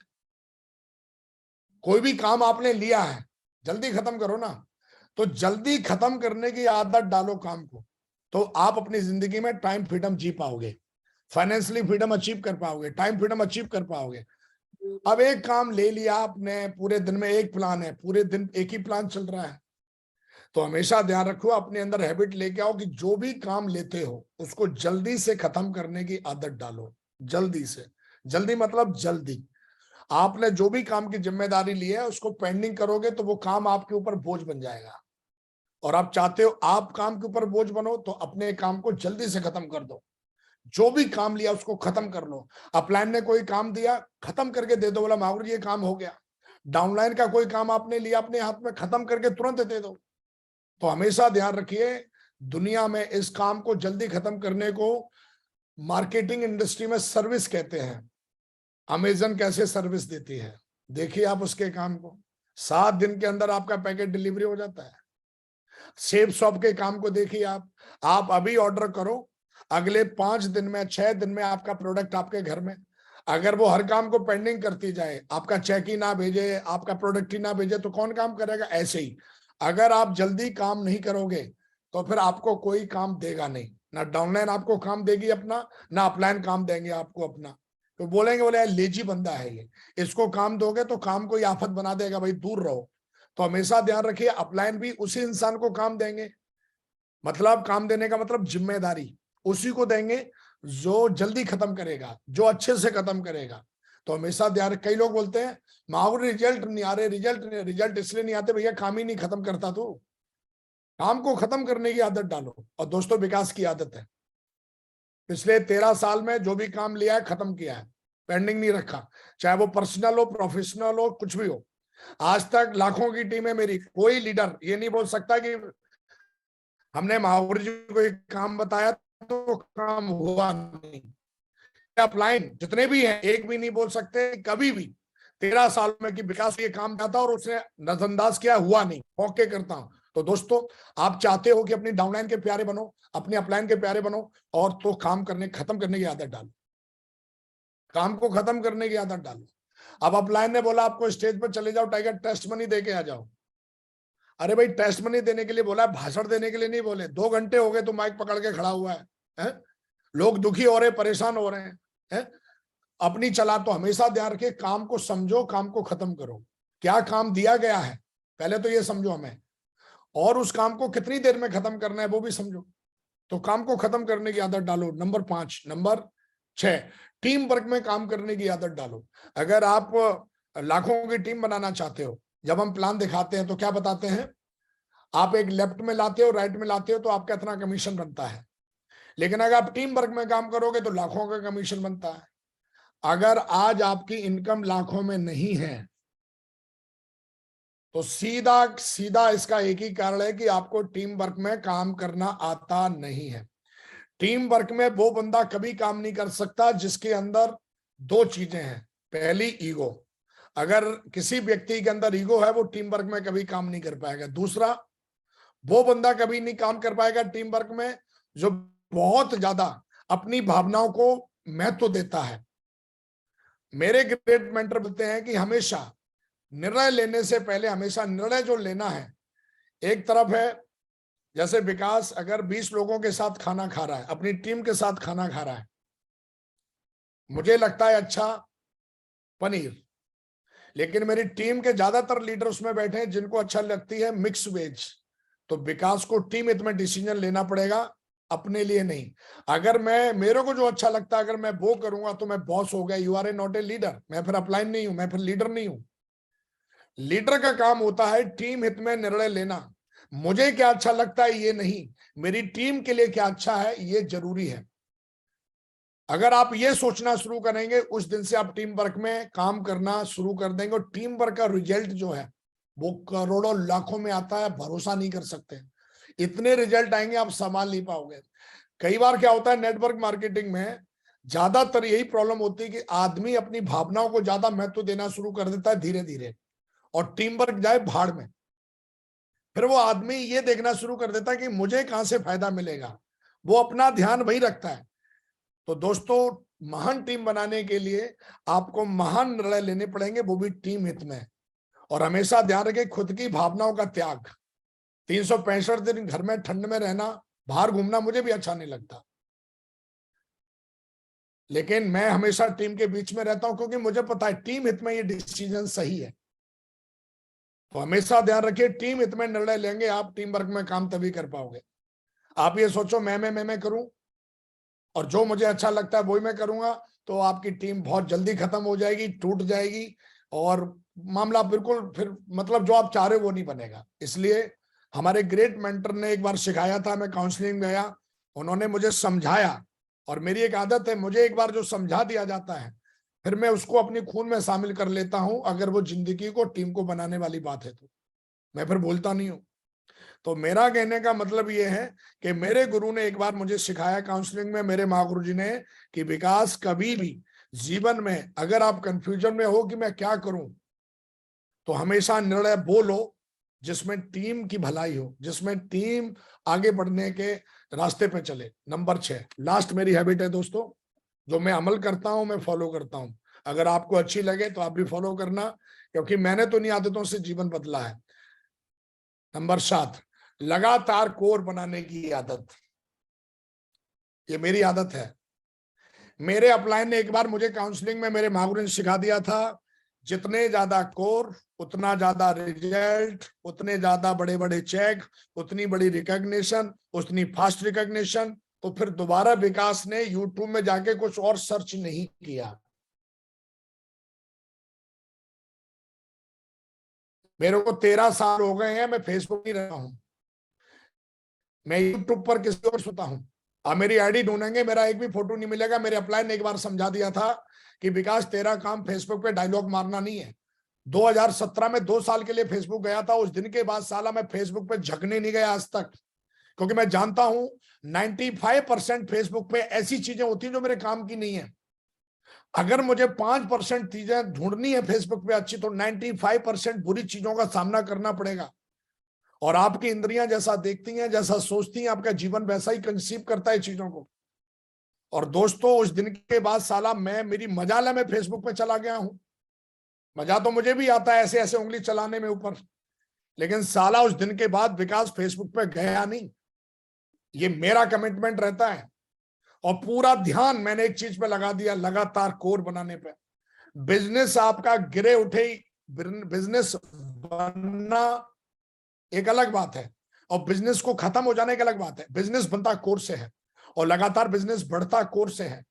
कोई भी काम आपने लिया है जल्दी खत्म करो ना। तो जल्दी खत्म करने की आदत डालो काम को, तो आप अपनी जिंदगी में टाइम फ्रीडम जी पाओगे, फाइनेंशियली फ्रीडम अचीव कर पाओगे, टाइम फ्रीडम अचीव कर पाओगे। अब एक काम ले लिया आपने, पूरे दिन में एक प्लान है, पूरे दिन एक ही प्लान चल रहा है। तो हमेशा ध्यान रखो, अपने अंदर हैबिट लेके आओ कि जो भी काम लेते हो उसको जल्दी से खत्म करने की आदत डालो। जल्दी से, जल्दी मतलब जल्दी। आपने जो भी काम की जिम्मेदारी ली है उसको पेंडिंग करोगे तो वो काम आपके ऊपर बोझ बन जाएगा। और आप चाहते हो आप काम के ऊपर बोझ बनो, तो अपने काम को जल्दी से खत्म कर दो। जो भी काम लिया उसको खत्म कर लो। अपलाइन ने कोई काम दिया, खत्म करके दे दो, बोला माहौर जी ये काम हो गया। डाउनलाइन का कोई काम आपने लिया अपने हाथ में, खत्म करके तुरंत दे दो। तो हमेशा ध्यान रखिए, दुनिया में इस काम को जल्दी खत्म करने को मार्केटिंग इंडस्ट्री में सर्विस कहते हैं। अमेजन कैसे सर्विस देती है, देखिए आप उसके काम को, 7 दिन के अंदर आपका पैकेट डिलीवरी हो जाता है। सेफ शॉप के काम को देखिए आप अभी ऑर्डर करो, अगले 5 दिन में 6 दिन में आपका प्रोडक्ट आपके घर में। अगर वो हर काम को पेंडिंग करती जाए, आपका चेक ही ना भेजे, आपका प्रोडक्ट ही ना भेजे, तो कौन काम करेगा? ऐसे ही अगर आप जल्दी काम नहीं करोगे तो फिर आपको कोई काम देगा नहीं, ना डाउनलाइन आपको काम देगी अपना, ना अपलाइन काम देंगे आपको अपना। तो बोलेंगे बोले लेजी बंदा है ये, इसको काम दोगे तो काम कोई आफत बना देगा, भाई दूर रहो। तो हमेशा ध्यान रखिए, अपलाइन भी उसी इंसान को काम देंगे, मतलब काम देने का मतलब जिम्मेदारी उसी को देंगे जो जल्दी खत्म करेगा, जो अच्छे से खत्म करेगा। तो हमेशा ध्यान, कई लोग बोलते हैं माहौर रिजल्ट नहीं आ रहे, रिजल्ट इसलिए नहीं आते भैया काम ही नहीं खत्म करता। तो काम को खत्म करने की आदत डालो। और दोस्तों विकास की आदत है, पिछले 13 साल में जो भी काम लिया है खत्म किया है, पेंडिंग नहीं रखा, चाहे वो पर्सनल हो, प्रोफेशनल हो, कुछ भी हो। आज तक लाखों की टीम है मेरी, कोई लीडर ये नहीं बोल सकता कि हमने माहौर जी को एक काम बताया तो काम हुआ नहीं। अपलाइन जितने भी हैं एक भी नहीं बोल सकते कभी भी 13 साल में कि विकास ये काम था और उसने नजरअंदाज किया, हुआ नहीं, ओके करता हूं। तो दोस्तों आप चाहते हो कि अपनी डाउनलाइन के प्यारे बनो, अपने अपलाइन के प्यारे बनो, और तो काम करने खत्म करने की आदत डालो, काम को खत्म करने की आदत डालो। अब अपलाइन ने बोला आपको स्टेज पर चले जाओ, टाइगर टेस्ट मनी दे के आ जाओ। अरे भाई टेस्ट मनी देने के लिए बोला, भाषण देने के लिए नहीं बोले। 2 घंटे हो गए तो माइक पकड़ के खड़ा हुआ है? लोग दुखी हो रहे, परेशान हो रहे हैं, अपनी चला। तो हमेशा ध्यान रखिए, काम को समझो, काम को खत्म करो। क्या काम दिया गया है पहले तो ये समझो हमें, और उस काम को कितनी देर में खत्म करना है वो भी समझो। तो काम को खत्म करने की आदत डालो। नंबर 5। नंबर 6, टीम वर्क में काम करने की आदत डालो। अगर आप लाखों की टीम बनाना चाहते हो, जब हम प्लान दिखाते हैं तो क्या बताते हैं, आप एक लेफ्ट में लाते हो, राइट में लाते हो तो आपका इतना कमीशन बनता है। लेकिन अगर आप टीम वर्क में काम करोगे तो लाखों का कमीशन बनता है। अगर आज आपकी इनकम लाखों में नहीं है तो सीधा सीधा इसका एक ही कारण है कि आपको टीम वर्क में काम करना आता नहीं है। टीम वर्क में वो बंदा कभी काम नहीं कर सकता जिसके अंदर 2 चीजें हैं। पहली ईगो, अगर किसी व्यक्ति के अंदर ईगो है वो टीम वर्क में कभी काम नहीं कर पाएगा। दूसरा, वो बंदा कभी नहीं काम कर पाएगा टीम वर्क में जो बहुत ज्यादा अपनी भावनाओं को महत्व देता है। मेरे ग्रेट मेंटर बोलते हैं कि हमेशा निर्णय लेने से पहले हमेशा निर्णय जो लेना है, एक तरफ है जैसे विकास अगर 20 लोगों के साथ खाना खा रहा है, अपनी टीम के साथ खाना खा रहा है, मुझे लगता है अच्छा पनीर, लेकिन मेरी टीम के ज्यादातर लीडर उसमें बैठे हैं जिनको अच्छा लगती है मिक्स वेज। तो विकास को टीम हित में डिसीजन लेना पड़ेगा, अपने लिए नहीं। अगर मेरे को जो अच्छा लगता है अगर मैं वो करूंगा तो मैं बॉस हो गया, you are a not a leader, मैं फिर अपलाइन नहीं हूं, मैं फिर लीडर नहीं हूं। लीडर का काम होता है टीम हित में निर्णय लेना। मुझे क्या अच्छा लगता है ये नहीं, मेरी टीम के लिए क्या अच्छा है ये जरूरी है। अगर आप ये सोचना शुरू करेंगे उस दिन से आप टीम वर्क में काम करना शुरू कर देंगे, और टीम वर्क का रिजल्ट जो है वो करोड़ों लाखों में आता है, भरोसा नहीं कर सकते। इतने रिजल्ट आएंगे आप संभाल नहीं पाओगे। कई बार क्या होता है नेटवर्क मार्केटिंग में ज्यादातर यही प्रॉब्लम होती है कि आदमी अपनी भावनाओं को ज्यादा महत्व देना शुरू कर देता है धीरे धीरे, और टीम वर्क जाए भाड़ में। फिर वो आदमी ये देखना शुरू कर देता है कि मुझे कहां से फायदा मिलेगा, वो अपना ध्यान वही रखता है। तो दोस्तों महान टीम बनाने के लिए आपको महान निर्णय लेने पड़ेंगे, वो भी टीम हित में। और हमेशा ध्यान रखें खुद की भावनाओं का त्याग। 365 दिन घर में ठंड में रहना, बाहर घूमना मुझे भी अच्छा नहीं लगता, लेकिन मैं हमेशा टीम के बीच में रहता हूं क्योंकि मुझे पता है टीम हित में ये डिसीजन सही है। तो हमेशा ध्यान रखिए टीम हित में निर्णय लेंगे आप, टीम वर्क में काम तभी कर पाओगे। आप ये सोचो मैं करूं और जो मुझे अच्छा लगता है वही मैं करूंगा, तो आपकी टीम बहुत जल्दी खत्म हो जाएगी, टूट जाएगी और मामला बिल्कुल फिर मतलब जो आप चाह रहे हो वो नहीं बनेगा। इसलिए हमारे ग्रेट मेंटर ने एक बार सिखाया था, मैं काउंसलिंग गया, उन्होंने मुझे समझाया, और मेरी एक आदत है, मुझे एक बार जो समझा दिया जाता है फिर मैं उसको अपनी खून में शामिल कर लेता हूं। अगर वो जिंदगी को, टीम को बनाने वाली बात है तो मैं फिर बोलता नहीं हूं। तो मेरा कहने का मतलब ये है कि मेरे गुरु ने एक बार मुझे सिखाया काउंसलिंग में, मेरे महागुरु जी ने, कि विकास कभी भी जीवन में अगर आप कंफ्यूजन में हो कि मैं क्या करूं, तो हमेशा निर्णय वो लो जिसमें टीम की भलाई हो, जिसमें टीम आगे बढ़ने के रास्ते पे चले। नंबर 6 लास्ट मेरी हैबिट है दोस्तों, जो मैं अमल करता हूं, मैं फॉलो करता हूं। अगर आपको अच्छी लगे तो आप भी फॉलो करना, क्योंकि मैंने तो इन्हीं आदतों से जीवन बदला है। नंबर 7 लगातार कोर बनाने की आदत, ये मेरी आदत है। मेरे अपलाइन ने एक बार मुझे काउंसलिंग में मेरे महागुरु ने सिखा दिया था, जितने ज्यादा कोर उतना ज्यादा रिजल्ट, उतने ज्यादा बड़े बड़े चेक, उतनी बड़ी रिकॉग्निशन, उतनी फास्ट रिकॉग्निशन। तो फिर दोबारा विकास ने यूट्यूब में जाके कुछ और सर्च नहीं किया। मेरे को 13 साल हो गए हैं, मैं फेसबुक नहीं रहा हूं, मैं यूट्यूब पर किसी और सुनता हूं। आप मेरी आईडी ढूंढेंगे, मेरा एक भी फोटो नहीं मिलेगा। मेरे अपलाइन ने एक बार समझा दिया था कि विकास तेरा काम फेसबुक पे डायलॉग मारना नहीं है। 2017 में 2 साल के लिए फेसबुक गया था, उस दिन के बाद साला मैं फेसबुक पे झकने नहीं गया आज तक, क्योंकि मैं जानता हूं 95% फेसबुक पे ऐसी चीजें होती हैं जो मेरे काम की नहीं है। अगर मुझे 5% चीजें ढूंढनी है फेसबुक पे अच्छी, तो 95% बुरी चीजों का सामना करना पड़ेगा। और आपकी इंद्रियां जैसा देखती हैं, जैसा सोचती हैं, आपका जीवन वैसा ही कंसीव करता है चीजों को। और दोस्तों उस दिन के बाद साला मैं, मेरी मजाल है, मैं फेसबुक पे चला गया हूं। मजा तो मुझे भी आता है ऐसे ऐसे उंगली चलाने में ऊपर, लेकिन साला उस दिन के बाद विकास फेसबुक पे गया नहीं। ये मेरा कमिटमेंट रहता है, और पूरा ध्यान मैंने एक चीज पे लगा दिया, लगातार कोर बनाने पे। बिजनेस आपका गिरे उठे, बिजनेस बनना एक अलग बात है, और बिजनेस को खत्म हो जाने की अलग बात है। बिजनेस बनता कोर से है, और लगातार बिजनेस बढ़ता कोर से है।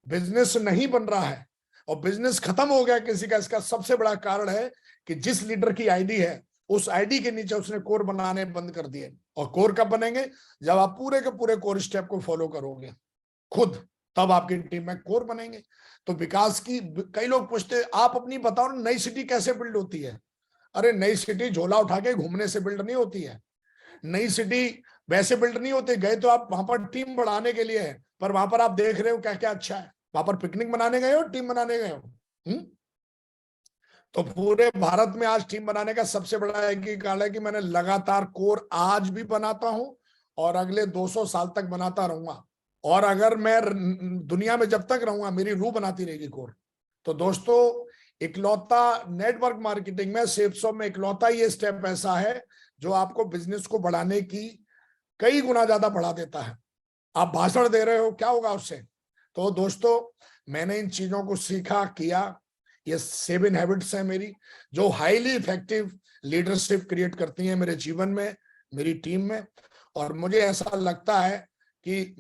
बिजनेस नहीं बन रहा है और बिजनेस खत्म हो गया किसी का, इसका सबसे बड़ा कारण है कि जिस लीडर की आईडी है उस आईडी के नीचे उसने कोर बनाने बंद कर दिए। और कोर कब बनेंगे? जब आप पूरे के पूरे कोर स्टेप को फॉलो करोगे खुद, तब आपकी टीम में कोर बनेंगे। तो विकास की, कई लोग पूछते आप अपनी बताओ नई सिटी कैसे बिल्ड होती है? अरे नई सिटी झोला उठा के घूमने से बिल्ड नहीं होती है। नई सिटी वैसे बिल्ड नहीं होती, गए तो आप वहां पर टीम बढ़ाने के लिए है, पर वहां पर आप देख रहे हो क्या क्या अच्छा है। वहां पर पिकनिक मनाने गए हो, टीम बनाने गए हो? तो पूरे भारत में आज टीम बनाने का सबसे बड़ा एक ही कारण है कि मैंने लगातार कोर आज भी बनाता हूं और अगले 200 साल तक बनाता रहूंगा। और अगर मैं दुनिया में जब तक रहूंगा मेरी रूह बनाती रहेगी कोर। तो दोस्तों इकलौता नेटवर्क मार्केटिंग में, सेल्सो में इकलौता ये स्टेप ऐसा है जो आपको बिजनेस को बढ़ाने की कई गुना ज्यादा बढ़ा देता है। आप भाषण दे रहे हो, क्या होगा उससे? तो दोस्तों मैंने इन चीजों को सीखा, किया। ये 7 हैबिट्स हैं मेरी, जो हाईली इफेक्टिव लीडरशिप क्रिएट करती हैं मेरे जीवन में, मेरी टीम में। और मुझे ऐसा लगता है कि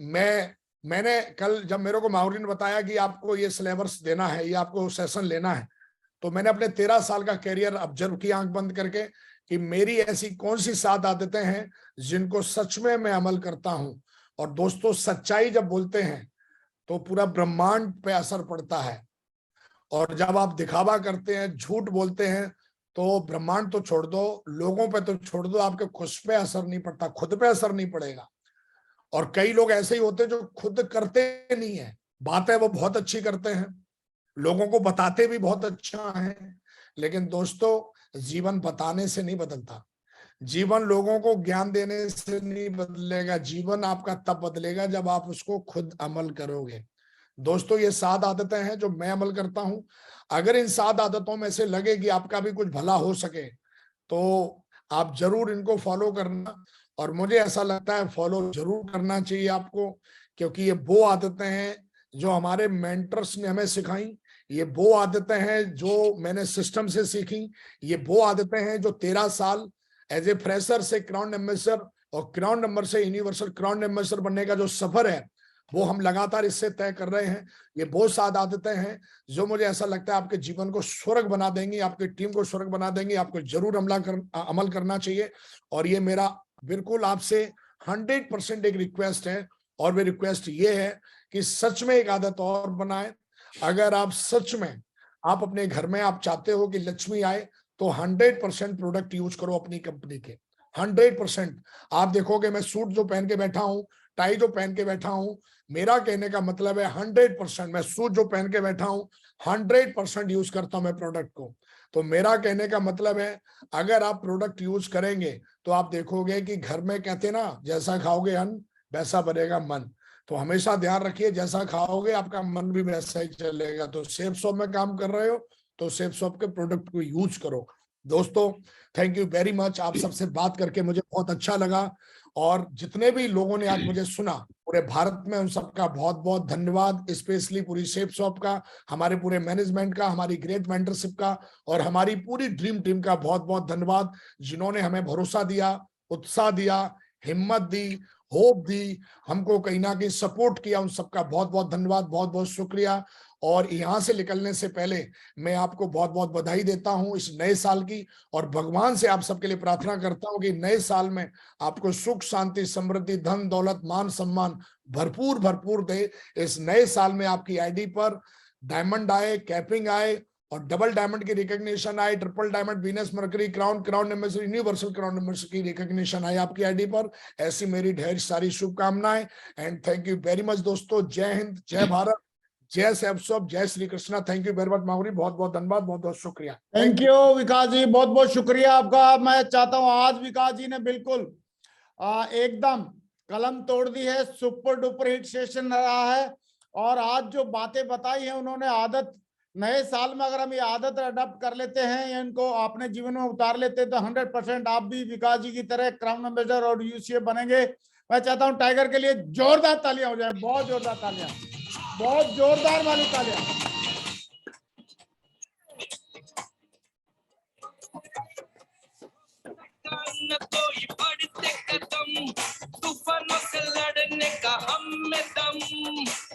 मैंने कल जब मेरे को माहौरी ने बताया कि आपको ये सिलेबस देना है, ये आपको सेशन लेना है, तो मैंने अपने 13 साल का कैरियर ऑब्जर्व किया आंख बंद करके कि मेरी ऐसी कौन सी 7 आदतें हैं जिनको सच में मैं अमल करता हूं। और दोस्तों सच्चाई जब बोलते हैं तो पूरा ब्रह्मांड पे असर पड़ता है, और जब आप दिखावा करते हैं, झूठ बोलते हैं, तो ब्रह्मांड तो छोड़ दो, लोगों पे तो छोड़ दो, आपके खुद पे असर नहीं पड़ता, खुद पे असर नहीं पड़ेगा। और कई लोग ऐसे ही होते हैं जो खुद करते नहीं है, बातें वो बहुत अच्छी करते हैं, लोगों को बताते भी बहुत अच्छा है, लेकिन दोस्तों जीवन बताने से नहीं बदलता, जीवन लोगों को ज्ञान देने से नहीं बदलेगा। जीवन आपका तब बदलेगा जब आप उसको खुद अमल करोगे। दोस्तों ये 7 आदतें हैं जो मैं अमल करता हूं। अगर इन 7 आदतों में से लगे कि आपका भी कुछ भला हो सके तो आप जरूर इनको फॉलो करना। और मुझे ऐसा लगता है फॉलो जरूर करना चाहिए आपको, क्योंकि ये वो आदतें हैं जो हमारे मेंटर्स ने हमें सिखाई, ये वो आदतें हैं जो मैंने सिस्टम से सीखी, ये वो आदतें हैं जो 13 साल एज ए फ्रेशर से क्राउन एम्बेसडर और क्राउन नंबर से यूनिवर्सल क्राउन एम्बेसडर बनने का जो सफर है, वो हम लगातार इससे तय कर रहे हैं। ये बहुत सात आदतें हैं जो मुझे ऐसा लगता है आपके जीवन को स्वर्ग बना देंगी, आपकी टीम को स्वर्ग बना देंगी। आपको जरूर अमल करना चाहिए। और ये मेरा बिल्कुल आपसे 100% एक रिक्वेस्ट है, और वे रिक्वेस्ट ये है कि सच में एक आदत और बनाए। अगर आप सच में आप अपने घर में आप चाहते हो कि लक्ष्मी आए, तो 100% प्रोडक्ट यूज करो अपनी कंपनी के। 100% आप देखोगे, मैं सूट जो पहन के बैठा हूं, टाई जो पहन के बैठा हूं, मेरा कहने का मतलब है 100%। मैं सूट जो पहन के बैठा हूं 100% यूज करता हूं मैं प्रोडक्ट को। तो मेरा कहने का मतलब है, अगर आप प्रोडक्ट यूज करेंगे तो आप देखोगे कि घर में कहते ना, जैसा खाओगे अन्न वैसा बनेगा मन। तो हमेशा ध्यान रखिए, जैसा खाओगे आपका मन भी वैसा ही चलेगा। तो सेफ शॉप में काम कर रहे हो तो सेफ शॉप के प्रोडक्ट को यूज करो। दोस्तों, थैंक यू वेरी मच। आप सबसे बात करके मुझे बहुत अच्छा लगा, और जितने भी लोगों ने आज मुझे सुना पूरे भारत में, उन सबका बहुत बहुत धन्यवाद। स्पेशली पूरी सेफ शॉप का, हमारे पूरे मैनेजमेंट का, हमारी ग्रेट मेंटरशिप का, और हमारी पूरी ड्रीम टीम का बहुत बहुत धन्यवाद, जिन्होंने हमें भरोसा दिया, उत्साह दिया, हिम्मत दी, होप दी, हमको कहीं ना कहीं सपोर्ट किया। उन सबका बहुत बहुत धन्यवाद, बहुत बहुत शुक्रिया। और यहाँ से निकलने से पहले मैं आपको बहुत बहुत बधाई देता हूँ इस नए साल की, और भगवान से आप सबके लिए प्रार्थना करता हूँ कि नए साल में आपको सुख, शांति, समृद्धि, धन, दौलत, मान, सम्मान भरपूर भरपूर दे। इस नए साल में आपकी आईडी पर डायमंड आए, कैपिंग आए, और डबल डायमंड की रिकॉग्निशन आए, triple diamond, Venus, mercury, crown number, universal crown number की रिकॉग्निशन आए आपकी आईडी पर। ऐसी मेरी ढेर सारी शुभकामनाएं। And thank you very much दोस्तों। जय हिंद, जय भारत, जय सेफ शॉप, जय Shri Krishna. Thank you very much Mahuri, बहुत बहुत धन्यवाद, बहुत बहुत शुक्रिया। थैंक यू विकास जी, बहुत बहुत शुक्रिया आपका। मैं चाहता हूं, आज विकास जी ने बिल्कुल एकदम कलम तोड़ दी है। सुपर डुपर हिट सेशन रहा है, और आज जो बातें बताई हैं उन्होंने आदत, नए साल में अगर हम ये आदत अडॉप्ट कर लेते हैं या इनको अपने जीवन में उतार लेते हैं, तो 100% आप भी विकास जी की तरह क्राउन एम्बेसडर और यूसीए बनेंगे। मैं चाहता हूं टाइगर के लिए जोरदार तालियां हो जाए, बहुत जोरदार तालियां, बहुत जोरदार वाली तालियां। न कोई बढ़ते कदम, तूफानों से लड़ने का हम में दम।